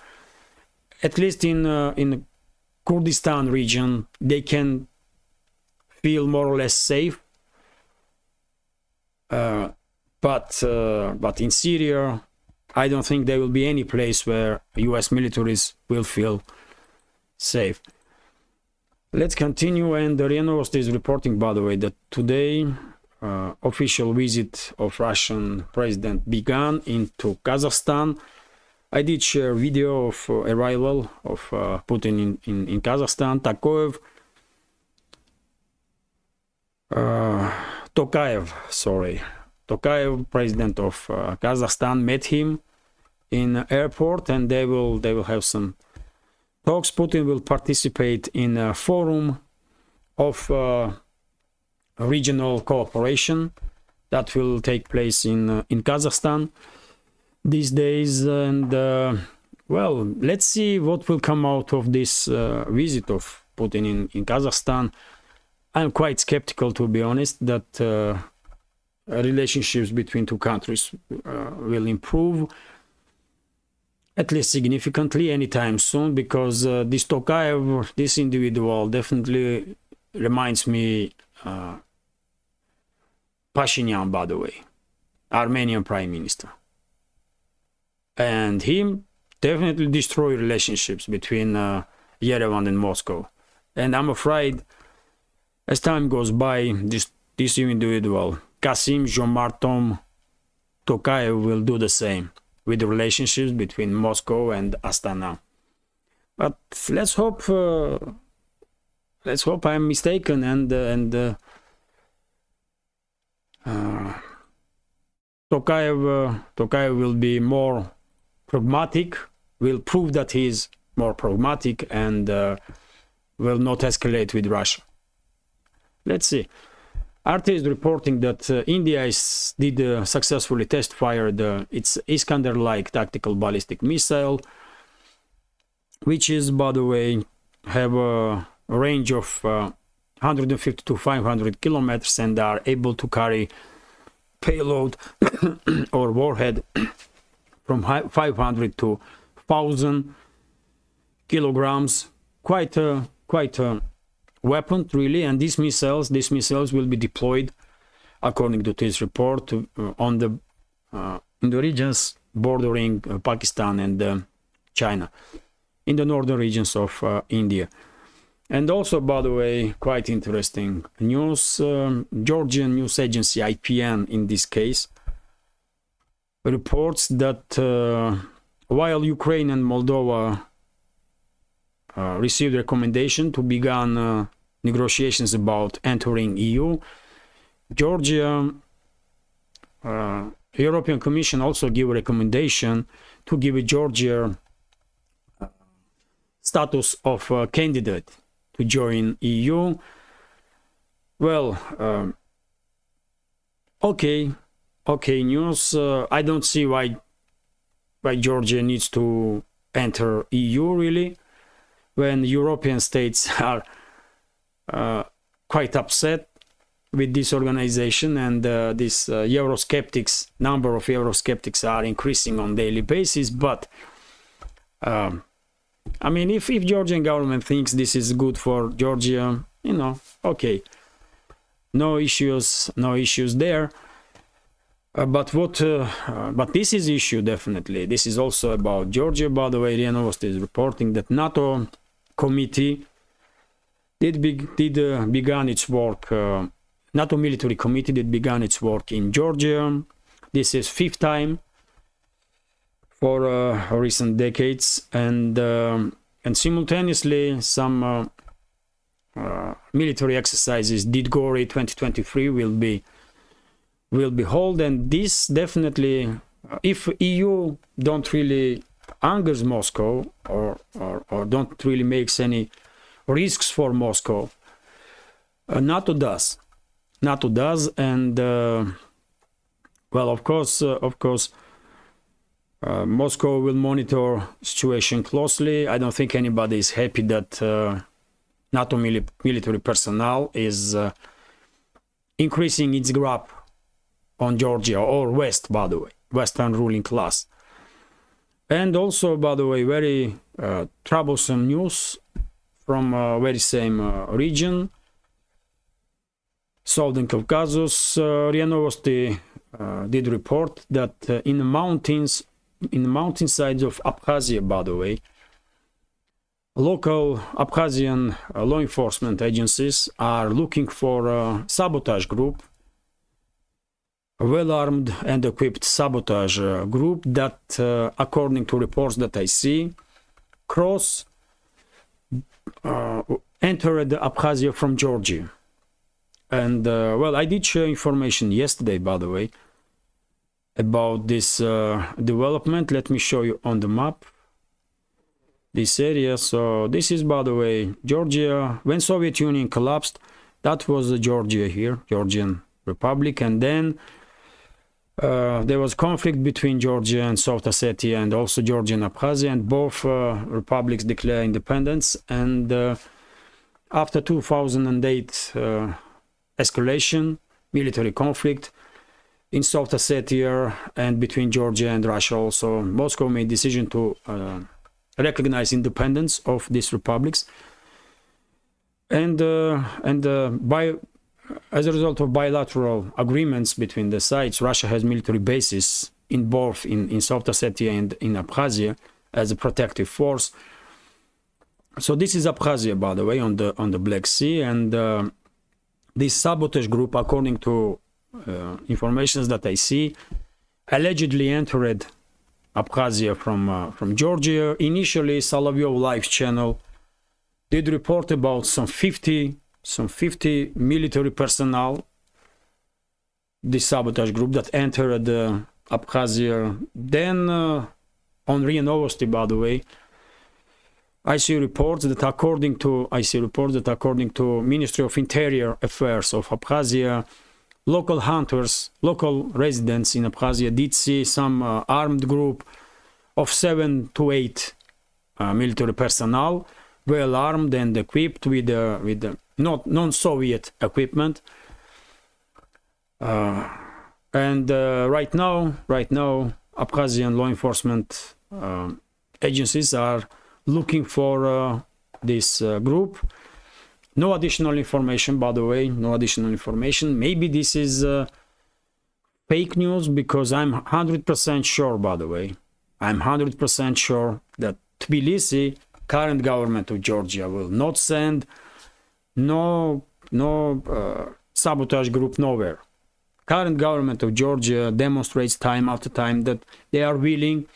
at least in Kurdistan region, they can feel more or less safe. But in Syria, I don't think there will be any place where US militaries will feel safe. Let's continue, and the RIA Novosti is reporting, by the way, that today official visit of Russian president began into Kazakhstan. I did share a video of arrival of Putin in Kazakhstan. Tokayev, president of Kazakhstan, met him in airport, and they will have some talks. Putin will participate in a forum of regional cooperation that will take place in Kazakhstan these days, and well, let's see what will come out of this visit of Putin in Kazakhstan. I'm quite skeptical, to be honest, that relationships between two countries will improve, at least significantly, anytime soon, because this Tokayev, this individual, definitely reminds me Pashinyan, by the way, Armenian prime minister. And him definitely destroy relationships between Yerevan and Moscow. And I'm afraid, as time goes by, this individual, Kasim Jomartom Tokayev, will do the same with the relationships between Moscow and Astana. But let's hope I'm mistaken, and Tokayev will be more pragmatic, will prove that he is more pragmatic, and will not escalate with Russia. Let's see. RT is reporting that India did successfully test fired its Iskander-like tactical ballistic missile, which is, by the way, have a range of 150 to 500 kilometers and are able to carry payload or warhead from 500 to 1,000 kilograms. Quite a weapon, really. And these missiles will be deployed according to this report, on the in the regions bordering Pakistan and China, in the northern regions of India. And also, by the way, quite interesting news, Georgian news agency IPN in this case reports that while Ukraine and Moldova received recommendation to begin negotiations about entering EU, Georgia, European Commission also gave a recommendation to give Georgia status of candidate to join EU. Well, okay news. I don't see why Georgia needs to enter EU really, when European states are quite upset with this organization, and this Eurosceptics, number of Eurosceptics are increasing on daily basis. But I mean, if Georgian government thinks this is good for Georgia, you know, okay, no issues there. But this is issue definitely. This is also about Georgia. By the way, RIA Novosti is reporting that NATO committee began its work. NATO military committee that began its work in Georgia. This is fifth time for recent decades, and simultaneously some military exercises did go. 2023 will be held, and this definitely, if EU don't really angers Moscow or don't really makes any risks for Moscow, NATO does, and well, of course, Moscow will monitor situation closely. I don't think anybody is happy that NATO military personnel is increasing its grip on Georgia or West, by the way, Western ruling class. And also, by the way, very troublesome news from very same region, Southern Caucasus. RIA Novosti did report that in the mountainsides of Abkhazia, by the way, local Abkhazian law enforcement agencies are looking for a sabotage group, a well-armed and equipped sabotage group that, according to reports that I see, entered Abkhazia from Georgia. And well, I did share information yesterday, by the way, about this development. Let me show you on the map this area. So this is, by the way, Georgia. When Soviet Union collapsed, that was Georgia here, Georgian Republic, and then there was conflict between Georgia and South Ossetia, and also Georgia and Abkhazia, and both republics declared independence. And after 2008 escalation, military conflict in South Ossetia and between Georgia and Russia, also Moscow made decision to recognize independence of these republics, and as a result of bilateral agreements between the sides, Russia has military bases in both in South Ossetia and in Abkhazia as a protective force. So this is Abkhazia, by the way, on the Black Sea, and this sabotage group, according to information that I see, allegedly entered Abkhazia from Georgia. Initially, Solovyov Live channel did report about some 50 military personnel, this sabotage group that entered Abkhazia. Then on RIA Novosti, by the way, I see reports that according to Ministry of Interior Affairs of Abkhazia, local hunters, local residents in Abkhazia did see some armed group of 7 to 8 military personnel, well armed and equipped with not non-Soviet equipment. And right now, Abkhazian law enforcement agencies are looking for this group. No additional information, by the way, no additional information. Maybe this is fake news, because I'm 100% sure, by the way, I'm 100% sure that Tbilisi, current government of Georgia, will not send no sabotage group nowhere. Current government of Georgia demonstrates time after time that they are willing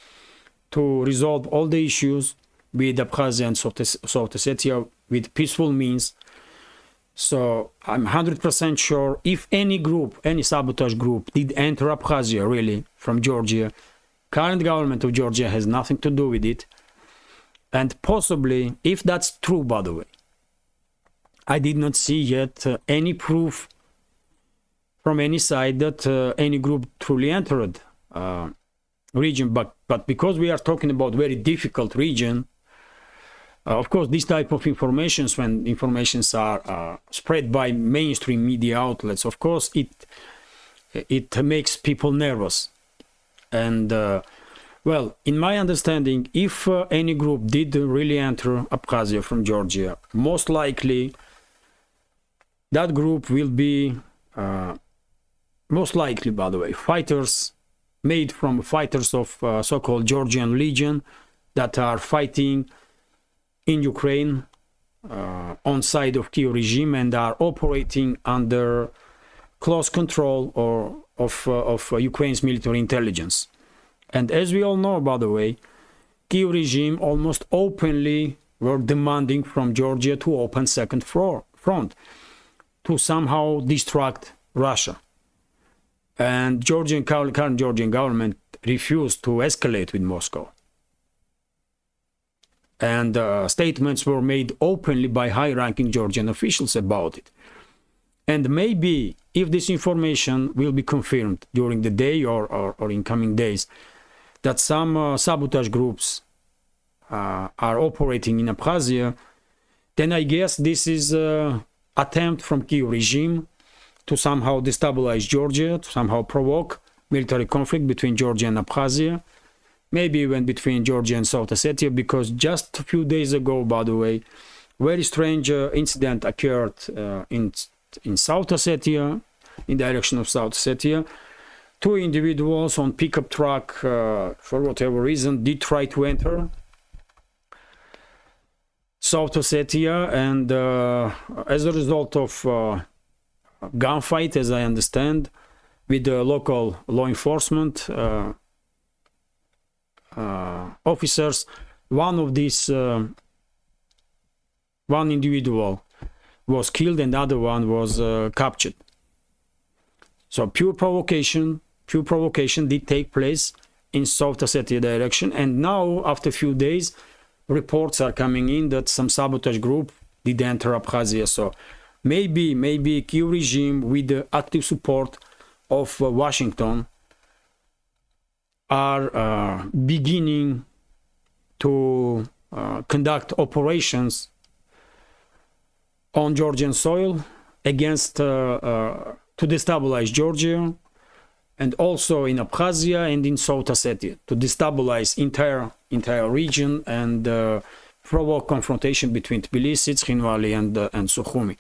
to resolve all the issues with Abkhazia and South Ossetia with peaceful means. So I'm 100% sure if any group, any sabotage group did enter Abkhazia really from Georgia, current government of Georgia has nothing to do with it. And possibly, if that's true, by the way, I did not see yet any proof from any side that any group truly entered region. But because we are talking about very difficult region, of course, this type of informations, when informations are spread by mainstream media outlets, of course, it makes people nervous. And well, in my understanding, if any group did really enter Abkhazia from Georgia, most likely that group will be, most likely, by the way, fighters made from fighters of so-called Georgian Legion that are fighting in Ukraine on side of Kiev regime and are operating under close control of Ukraine's military intelligence. And as we all know, by the way, Kiev regime almost openly were demanding from Georgia to open second front to somehow distract Russia. And current Georgian government refused to escalate with Moscow. And statements were made openly by high-ranking Georgian officials about it. And maybe if this information will be confirmed during the day or in coming days, that some sabotage groups are operating in Abkhazia, then I guess this is an attempt from Kiev regime to somehow destabilize Georgia, to somehow provoke military conflict between Georgia and Abkhazia, maybe even between Georgia and South Ossetia, because just a few days ago, by the way, very strange incident occurred in South Ossetia, in the direction of South Ossetia. Two individuals on pickup truck, for whatever reason, did try to enter South Ossetia, and as a result of gunfight, as I understand, with the local law enforcement officers, one of these, one individual was killed and the other one was captured. So pure provocation did take place in South Ossetia direction, and now after a few days reports are coming in that some sabotage group did enter Abkhazia. So maybe Kiev regime, with the active support of Washington, are beginning to conduct operations on Georgian soil against to destabilize Georgia, and also in Abkhazia and in South Ossetia, to destabilize entire region and provoke confrontation between Tbilisi, Tkhinvali and Sukhumi.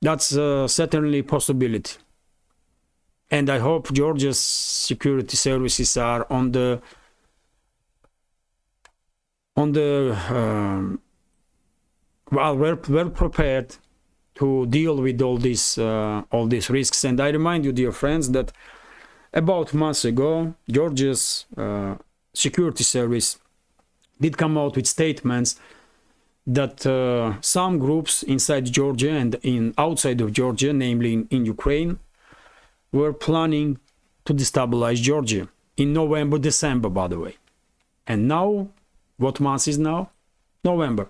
That's certainly a possibility. And I hope Georgia's security services are well prepared to deal with all these risks. And I remind you, dear friends, that about months ago, Georgia's security service did come out with statements that some groups inside Georgia and outside of Georgia, namely in Ukraine, were planning to destabilize Georgia in November, December, by the way. And now, what month is now? November.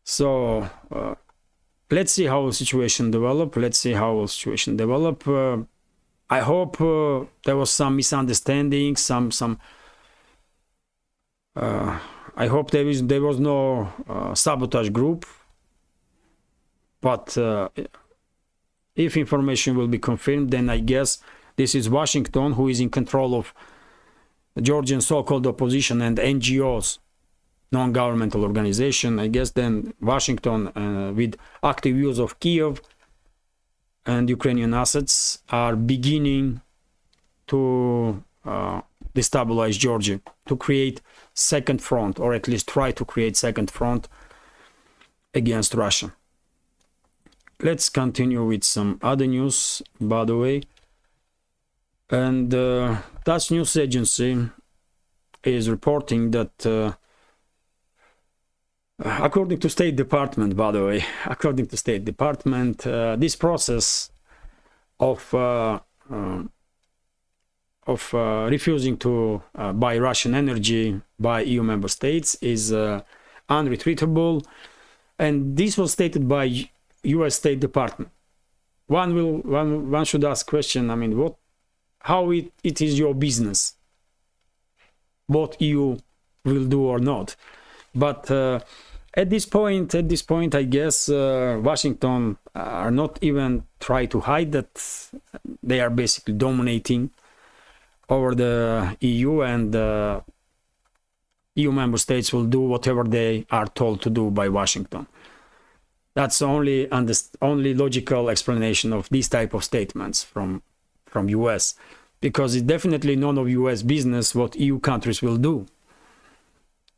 So let's see how the situation develop. I hope there was some misunderstanding, I hope there was no sabotage group. But if information will be confirmed, then I guess this is Washington who is in control of Georgian so-called opposition and NGOs non-governmental organization. I guess then Washington, with active use of Kiev and Ukrainian assets, are beginning to destabilize Georgia, to create second front, or at least try to create second front against Russia. Let's continue with some other news, by the way. And TASS news agency is reporting that according to State Department, by the way, according to State Department, this process of refusing to buy Russian energy by EU member states is unretreatable, and this was stated by U.S. State Department. One should ask question. I mean, how it is your business what EU will do or not? But at this point, I guess Washington are not even try to hide that they are basically dominating over the EU, and EU member states will do whatever they are told to do by Washington. That's the only logical explanation of these type of statements from US, because it's definitely none of US business what EU countries will do,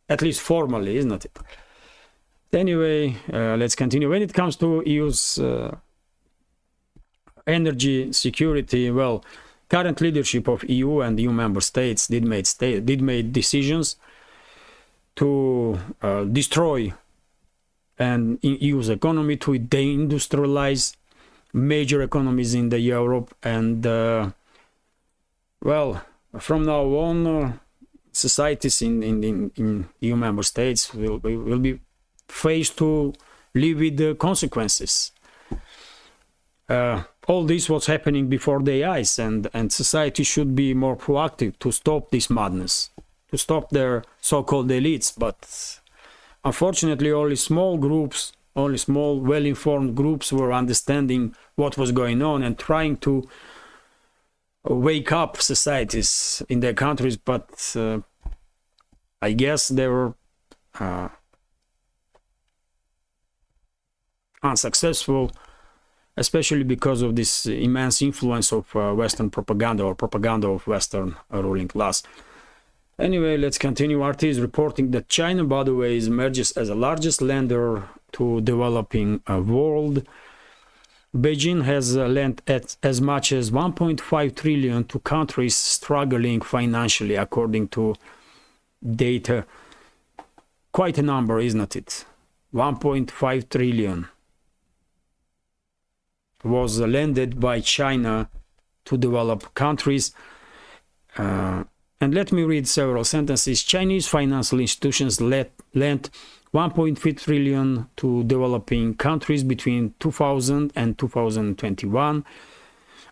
at least formally, isn't it? Anyway, let's continue. When it comes to EU's energy security, well, current leadership of EU and EU member states did make decisions to destroy and EU's economy, to deindustrialize major economies in the Europe, and well, from now on, societies in EU member states will be faced to live with the consequences. All this was happening before their eyes, and society should be more proactive to stop this madness, to stop their so-called elites. But unfortunately, only small groups, only small, well-informed groups were understanding what was going on and trying to wake up societies in their countries. But I guess they were unsuccessful, especially because of this immense influence of Western propaganda, or propaganda of Western ruling class. Anyway, let's continue. RT is reporting that China, by the way, emerges as the largest lender to developing world. Beijing has lent at as much as 1.5 trillion to countries struggling financially, according to data. Quite a number, isn't it? 1.5 trillion was lended by China to develop countries. And let me read several sentences. Chinese financial institutions lent 1.3 trillion to developing countries between 2000 and 2021,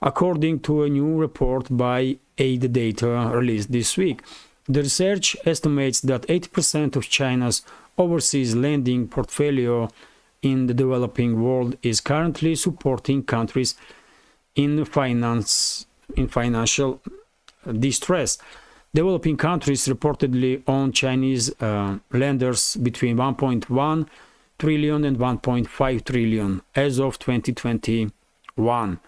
according to a new report by Aid Data released this week. The research estimates that 80% of China's overseas lending portfolio in the developing world is currently supporting countries in financial distress. Developing countries reportedly own Chinese lenders between 1.1 trillion and 1.5 trillion as of 2021.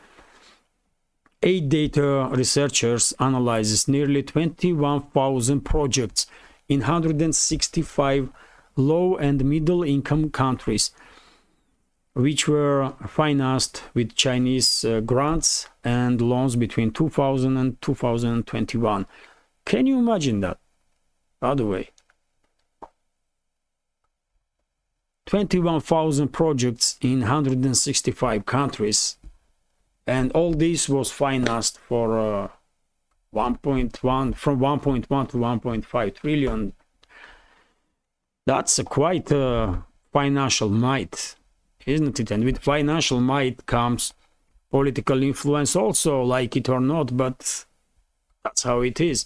Aid Data researchers analyzes nearly 21,000 projects in 165 low and middle income countries, which were financed with Chinese grants and loans between 2000 and 2021. Can you imagine that? By the way, 21,000 projects in 165 countries, and all this was financed for 1.1 from 1.1 to 1.5 trillion. That's quite a financial might, isn't it? And with financial might comes political influence also, like it or not, but that's how it is.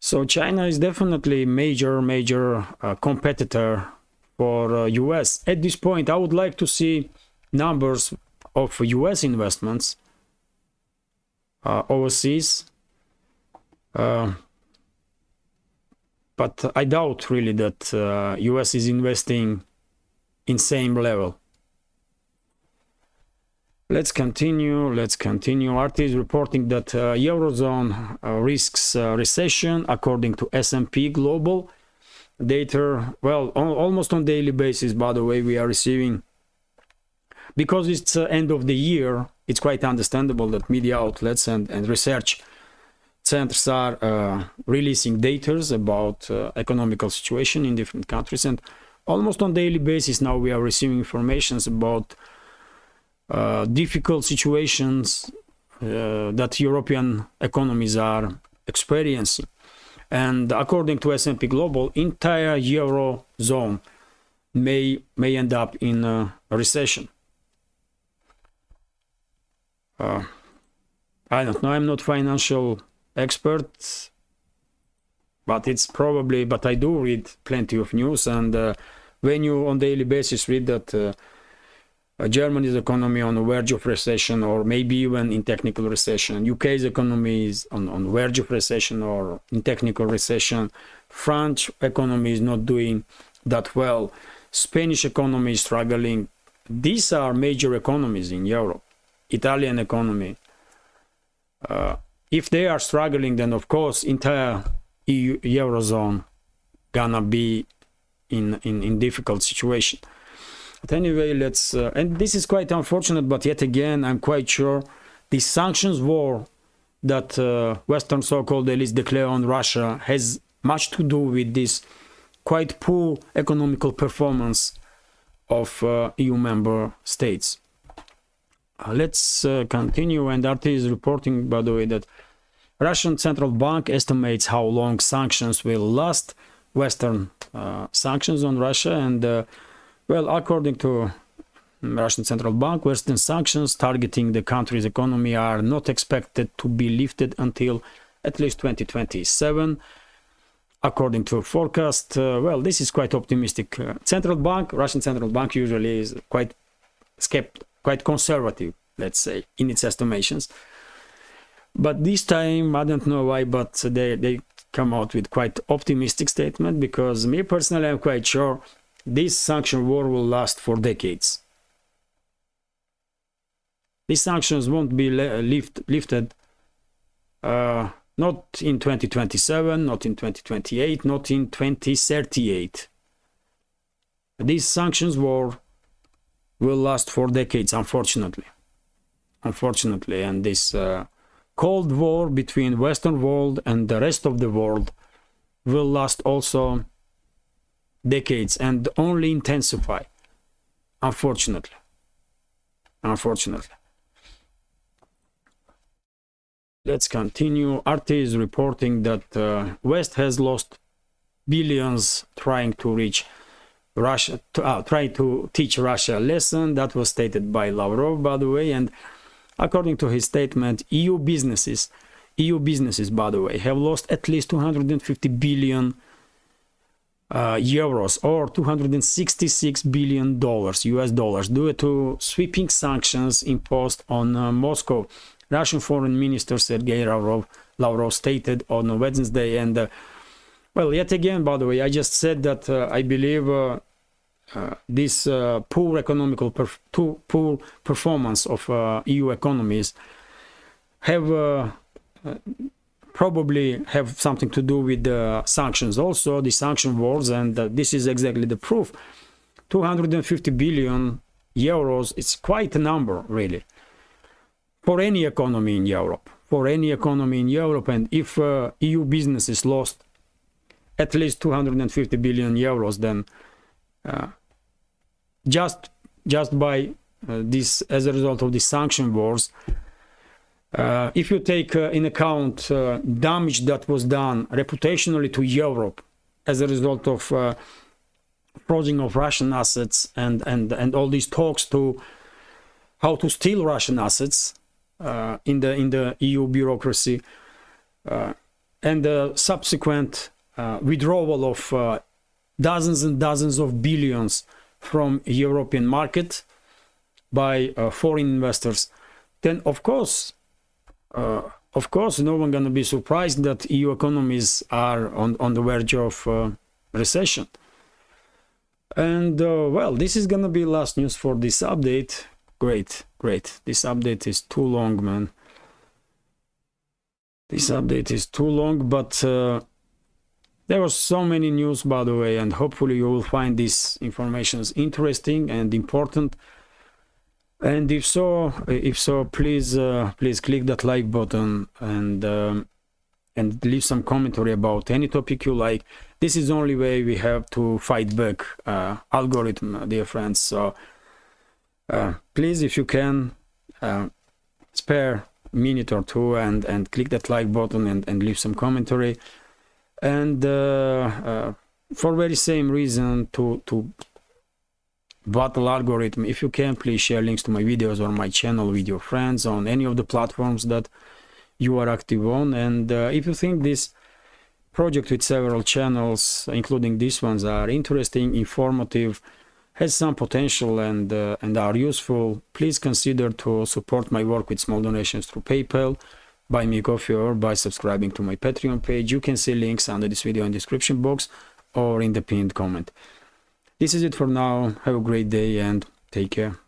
So China is definitely major competitor for US. At this point, I would like to see numbers of US investments overseas. But but I doubt really that US is investing in same level. Let's continue. RT is reporting that Eurozone risks recession according to S&P Global data. Well, almost on daily basis, by the way, we are receiving, because it's end of the year, it's quite understandable that media outlets and research centers are releasing data about economical situation in different countries, and almost on daily basis now we are receiving informations about difficult situations that European economies are experiencing. And according to S&P Global, entire Eurozone may end up in a recession. I don't know, I'm not financial expert, but it's probably, but I do read plenty of news, and when you on daily basis read that Germany's economy on the verge of recession, or maybe even in technical recession, UK's economy is on verge of recession or in technical recession, French economy is not doing that well, Spanish economy is struggling. These are major economies in Europe. Italian economy, if they are struggling, then of course entire Eurozone gonna be in difficult situation. But anyway, let's and this is quite unfortunate, but yet again I'm quite sure the sanctions war that Western so-called elites declare on Russia has much to do with this quite poor economical performance of EU member states. Let's continue, and RT is reporting, by the way, that Russian Central Bank estimates how long sanctions will last, Western sanctions on Russia, and well, according to Russian Central Bank, Western sanctions targeting the country's economy are not expected to be lifted until at least 2027, according to a forecast. Well, this is quite optimistic. Russian Central Bank usually is quite conservative, let's say, in its estimations. But this time, I don't know why, but they come out with quite optimistic statement, because me personally, I'm quite sure this sanction war will last for decades. These sanctions won't be lifted not in 2027, not in 2028, not in 2038. This sanctions war will last for decades, unfortunately. And this Cold War between Western world and the rest of the world will last also decades and only intensify, unfortunately. Let's continue. RT is reporting that West has lost billions trying to reach Russia, try to teach Russia a lesson. That was stated by Lavrov, by the way, and according to his statement, EU businesses, by the way, have lost at least 250 billion euros or 266 billion US dollars due to sweeping sanctions imposed on Moscow. Russian Foreign Minister Sergei Lavrov stated on Wednesday, and well, yet again, by the way, I just said that I believe this poor poor performance of EU economies have probably have something to do with the sanctions, also the sanction wars, and this is exactly the proof. 250 billion euros, it's quite a number, really, for any economy in Europe. And if EU businesses lost at least 250 billion euros, then just by this, as a result of the sanction wars, if you take in account damage that was done reputationally to Europe as a result of frozen of Russian assets and all these talks to how to steal Russian assets in the EU bureaucracy, and the subsequent withdrawal of dozens and dozens of billions from European market by foreign investors, then of course of course, no one gonna be surprised that EU economies are on the verge of recession. And well, this is gonna be last news for this update. Great. This update is too long, man. This update is too long, but there was so many news, by the way, and hopefully you will find this information interesting and important. And if so, please click that like button and leave some commentary about any topic you like. This is the only way we have to fight back algorithm, dear friends. So please, if you can, spare a minute or two and click that like button and leave some commentary. And for very same reason, to battle algorithm, if you can, please share links to my videos or my channel with your friends on any of the platforms that you are active on. And if you think this project with several channels, including these ones, are interesting, informative, has some potential and are useful, please consider to support my work with small donations through PayPal, buy me coffee, or by subscribing to my Patreon page. You can see links under this video in the description box or in the pinned comment. This is it for now. Have a great day and take care.